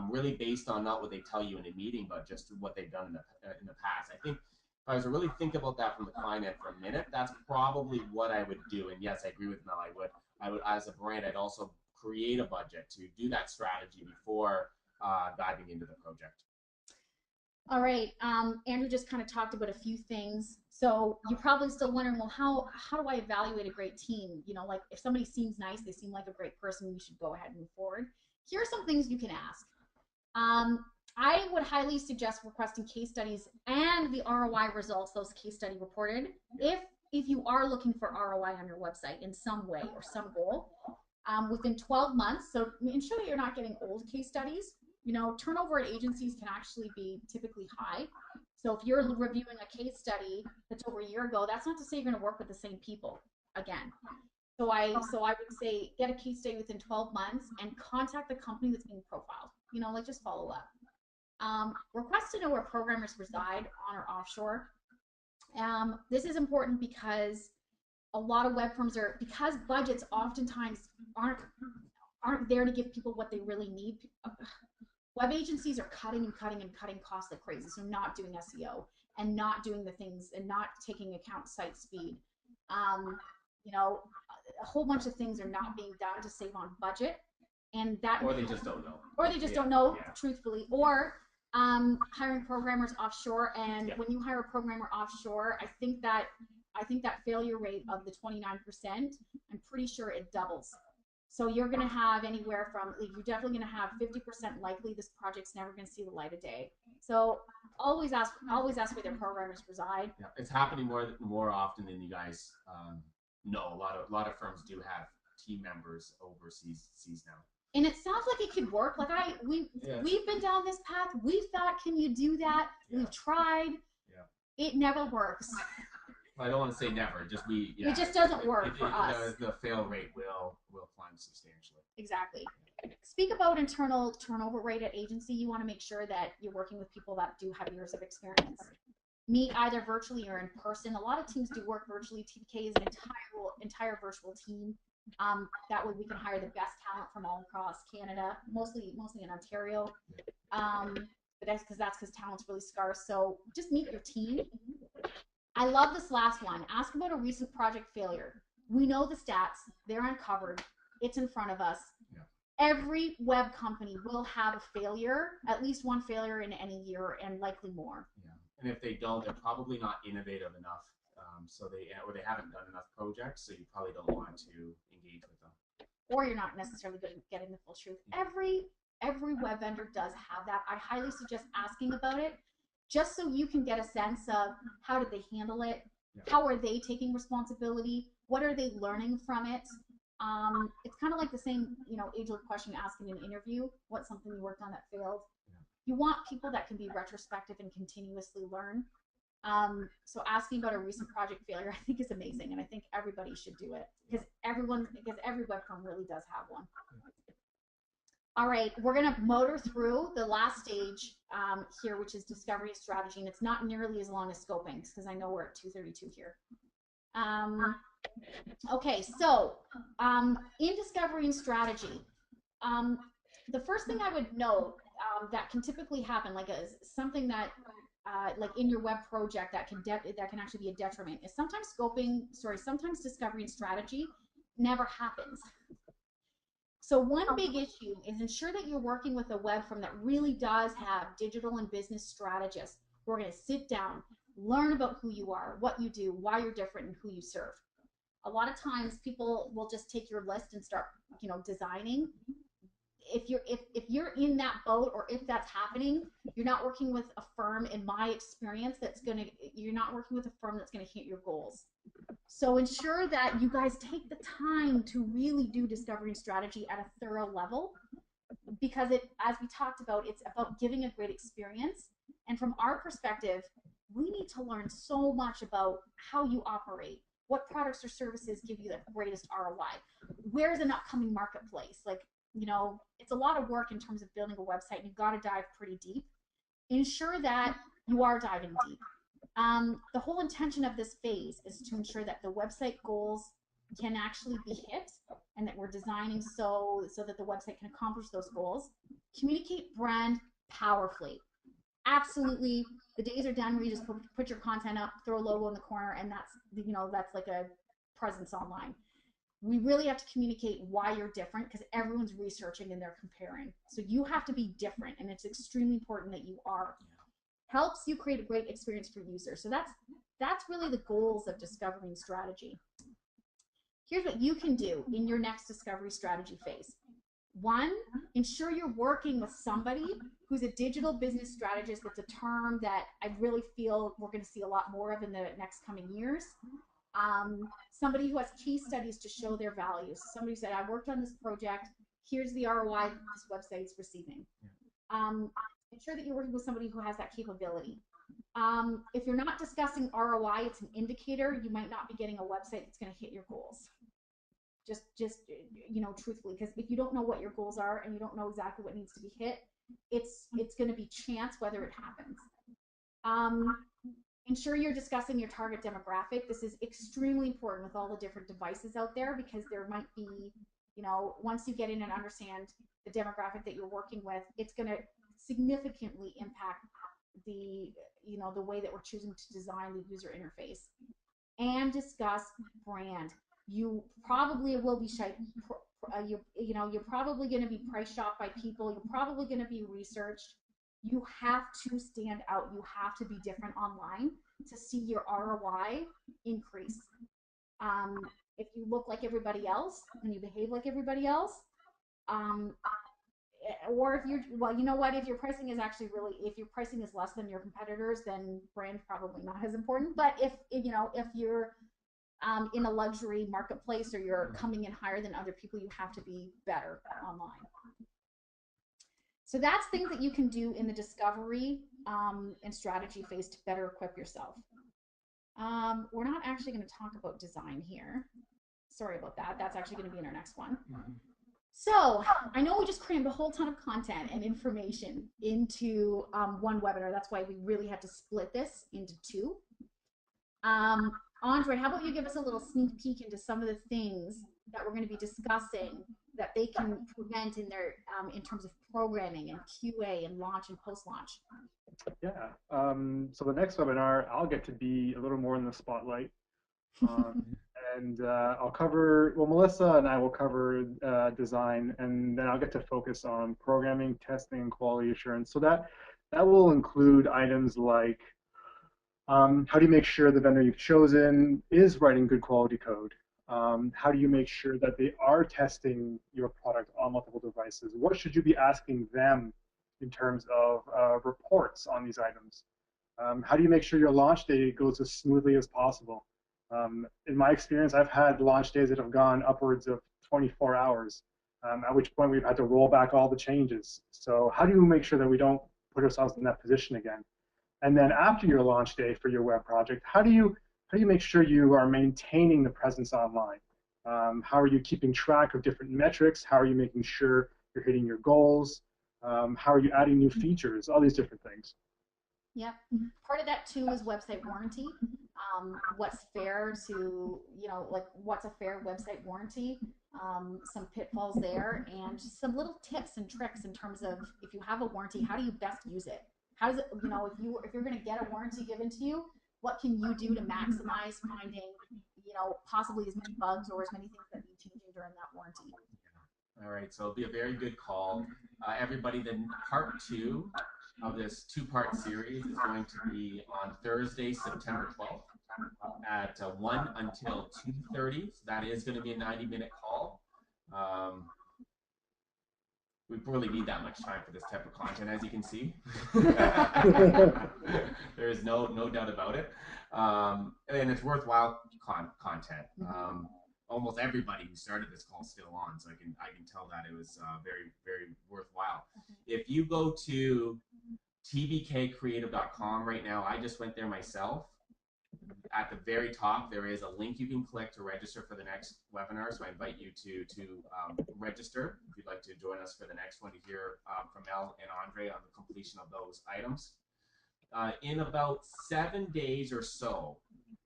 really based on not what they tell you in a meeting, but just what they've done in the past. I think if I was to really think about that from the client end for a minute, that's probably what I would do. And yes, I agree with Mel. I would as a brand, I'd also create a budget to do that strategy before diving into the project. All right, Andrew just kind of talked about a few things. So you're probably still wondering, well, how do I evaluate a great team? Like if somebody seems nice, they seem like a great person, you should go ahead and move forward. Here are some things you can ask. I would highly suggest requesting case studies and the ROI results, those case study reported, if you are looking for ROI on your website in some way or some goal, within 12 months. So ensure that you're not getting old case studies. Turnover at agencies can actually be typically high. So if you're reviewing a case study that's over a year ago, that's not to say you're going to work with the same people again. So I would say get a case study within 12 months and contact the company that's being profiled. Just follow up. Request to know where programmers reside on or offshore. This is important because a lot of web firms because budgets oftentimes aren't there to give people what they really need. Web agencies are cutting and cutting and cutting costs like crazy. So not doing SEO and not doing the things and not taking account site speed. A whole bunch of things are not being done to save on budget, and or they just don't know. Or they just don't know, truthfully. Or hiring programmers offshore, and when you hire a programmer offshore, I think that failure rate of the 29%, I'm pretty sure it doubles. So you're going to have anywhere from, you're definitely going to have 50% likely this project's never going to see the light of day. So always ask where their programmers reside. Yeah, it's happening more often than you guys know. A lot of firms do have team members overseas now. And it sounds like it could work. Like we've been down this path. We thought, can you do that? Yeah. We've tried. Yeah. It never works. I don't want to say never. It just doesn't work for us. The fail rate will climb substantially. Exactly. Speak about internal turnover rate at agency. You want to make sure that you're working with people that do have years of experience. Meet either virtually or in person. A lot of teams do work virtually. TPK is an entire virtual team. That way we can hire the best talent from all across Canada, mostly in Ontario. but that's because talent's really scarce. So just meet your team. I love this last one. Ask about a recent project failure. We know the stats, they're uncovered, it's in front of us. Yeah. Every web company will have a failure, at least one failure in any year, and likely more. Yeah. And if they don't, they're probably not innovative enough. Or they haven't done enough projects, so you probably don't want to engage with them. Or you're not necessarily good at getting the full truth. Every web vendor does have that. I highly suggest asking about it, just so you can get a sense of how did they handle it, how are they taking responsibility, what are they learning from it. It's kind of like the same, age-old question asked in an interview. What's something you worked on that failed? You want people that can be retrospective and continuously learn. So asking about a recent project failure, I think, is amazing, and I think everybody should do it because every web firm really does have one. All right, we're gonna motor through the last stage here, which is discovery and strategy, and it's not nearly as long as scoping because I know we're at 2:32 here. Okay, so in discovery and strategy, the first thing I would note that can typically happen, like something that like in your web project that can actually be a detriment, is sometimes discovery and strategy never happens. So one big issue is ensure that you're working with a web firm that really does have digital and business strategists who are going to sit down, learn about who you are, what you do, why you're different, and who you serve. A lot of times people will just take your list and start, designing. If you're in that boat, or if that's happening, you're not working with a firm, in my experience, you're not working with a firm that's going to hit your goals. So ensure that you guys take the time to really do discovery and strategy at a thorough level, because as we talked about, it's about giving a great experience. And from our perspective, we need to learn so much about how you operate, what products or services give you the greatest ROI, where's an upcoming marketplace. Like, it's a lot of work in terms of building a website, and you've got to dive pretty deep. Ensure that you are diving deep. The whole intention of this phase is to ensure that the website goals can actually be hit, and that we're designing so that the website can accomplish those goals. Communicate brand powerfully. Absolutely, the days are done where you just put your content up, throw a logo in the corner, and that's like a presence online. We really have to communicate why you're different, because everyone's researching and they're comparing. So you have to be different, and it's extremely important that you are. Helps you create a great experience for users. So that's really the goals of discovery and strategy. Here's what you can do in your next discovery strategy phase. One, ensure you're working with somebody who's a digital business strategist. That's a term that I really feel we're going to see a lot more of in the next coming years. Somebody who has case studies to show their values. Somebody said, I worked on this project, here's the ROI this website is receiving. Ensure that you're working with somebody who has that capability. If you're not discussing ROI, it's an indicator you might not be getting a website that's going to hit your goals. Just truthfully, because if you don't know what your goals are and you don't know exactly what needs to be hit, it's going to be chance whether it happens. Ensure you're discussing your target demographic. This is extremely important with all the different devices out there, because there might be, once you get in and understand the demographic that you're working with, it's going to significantly impact the way that we're choosing to design the user interface. And discuss brand. You probably will be shy. You're probably going to be price shopped by people. You're probably going to be researched. You have to stand out. You have to be different online to see your ROI increase. If you look like everybody else and you behave like everybody else, or if if your pricing is if your pricing is less than your competitors, then brand probably not as important. But if you're in a luxury marketplace, or you're coming in higher than other people, you have to be better online. So that's things that you can do in the discovery and strategy phase to better equip yourself. We're not actually going to talk about design here. Sorry about that. That's actually going to be in our next one. So I know we just crammed a whole ton of content and information into one webinar. That's why we really had to split this into two. Andre, how about you give us a little sneak peek into some of the things that we're going to be discussing that they can prevent in their in terms of programming and QA and launch and post launch. Yeah. So the next webinar, I'll get to be a little more in the spotlight. Um, and I'll cover, well, Melissa and I will cover design, and then I'll get to focus on programming, testing, and quality assurance. So that will include items like how do you make sure the vendor you've chosen is writing good quality code? How do you make sure that they are testing your product on multiple devices? What should you be asking them in terms of reports on these items? How do you make sure your launch day goes as smoothly as possible? In my experience, I've had launch days that have gone upwards of 24 hours, at which point we've had to roll back all the changes. So how do you make sure that we don't put ourselves in that position again? And then after your launch day for your web project, how do you make sure you are maintaining the presence online? How are you keeping track of different metrics? How are you making sure you're hitting your goals? How are you adding new features? All these different things. Yep. Part of that too is website warranty. What's fair to, like what's a fair website warranty? Some pitfalls there, and just some little tips and tricks in terms of if you have a warranty, how do you best use it? How does it, if you're going to get a warranty given to you, what can you do to maximize finding, possibly as many bugs or as many things that need changing during that warranty? All right, so it'll be a very good call. Everybody, then part two of this two-part series is going to be on Thursday, September 12th at 1 until 2:30. So that is going to be a 90-minute call. We really need that much time for this type of content, as you can see. There is no doubt about it. And it's worthwhile content. Almost everybody who started this call is still on, so I can tell that it was very, very worthwhile. If you go to tbkcreative.com right now, I just went there myself. At the very top, there is a link you can click to register for the next webinar. So I invite you to register if you'd like to join us for the next one to hear from Mel and Andre on the completion of those items. In about 7 days or so,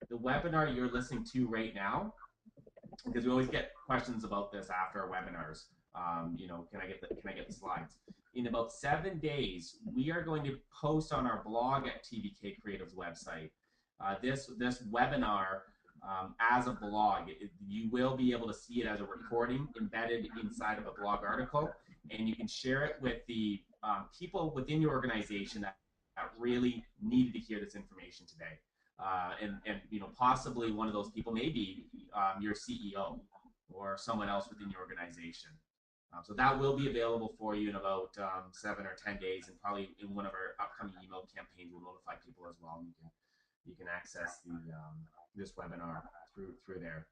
the webinar you're listening to right now, because we always get questions about this after our webinars. Can I get the slides? In about 7 days, we are going to post on our blog at TBK Creative's website this webinar as a blog. You will be able to see it as a recording embedded inside of a blog article, and you can share it with the people within your organization that really needed to hear this information today. And possibly one of those people may be your CEO or someone else within your organization. So that will be available for you in about 7 or 10 days, and probably in one of our upcoming email campaigns, we'll notify people as well. And you can access this webinar through there.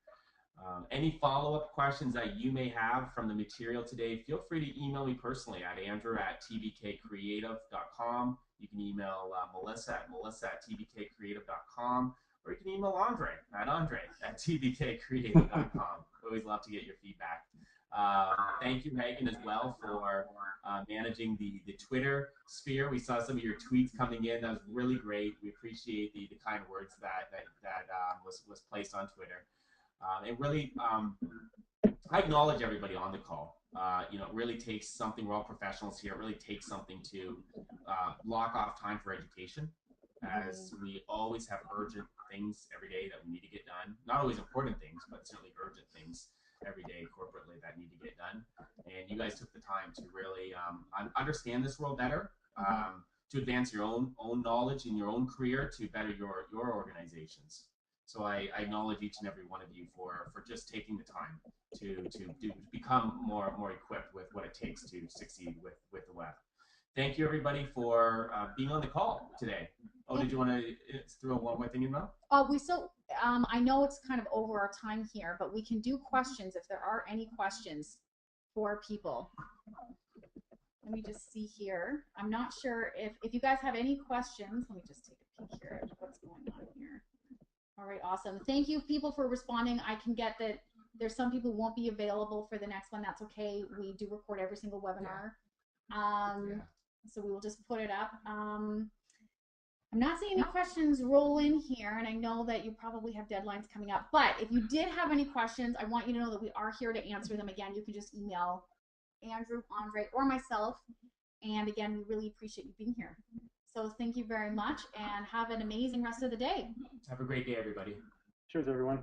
Any follow-up questions that you may have from the material today, feel free to email me personally at andrew@tbkcreative.com. You can email Melissa at tbkcreative.com, or you can email Andre at tbkcreative.com. Always love to get your feedback. Thank you, Megan, as well, for managing the Twitter sphere. We saw some of your tweets coming in. That was really great. We appreciate the kind words that was placed on Twitter. It really, I acknowledge everybody on the call. It really takes something. We're all professionals here. It really takes something to block off time for education, as we always have urgent things every day that we need to get done. Not always important things, but certainly urgent things every day corporately that need to get done. And you guys took the time to really understand this world better, to advance your own knowledge in your own career, to better your organizations. So I acknowledge each and every one of you for just taking the time to become more equipped with what it takes to succeed with the web. Thank you, everybody, for being on the call today. Oh, did you want to throw one more thing in, Mel? I know it's kind of over our time here, but we can do questions if there are any questions for people. Let me just see here. I'm not sure if you guys have any questions. Let me just take a peek here at what's going on here. All right, awesome. Thank you, people, for responding. I can get that there's some people who won't be available for the next one. That's okay. We do record every single webinar. So we will just put it up. I'm not seeing any questions roll in here, and I know that you probably have deadlines coming up. But if you did have any questions, I want you to know that we are here to answer them. Again, you can just email Andrew, Andre, or myself. And again, we really appreciate you being here. So thank you very much, and have an amazing rest of the day. Have a great day, everybody. Cheers, everyone.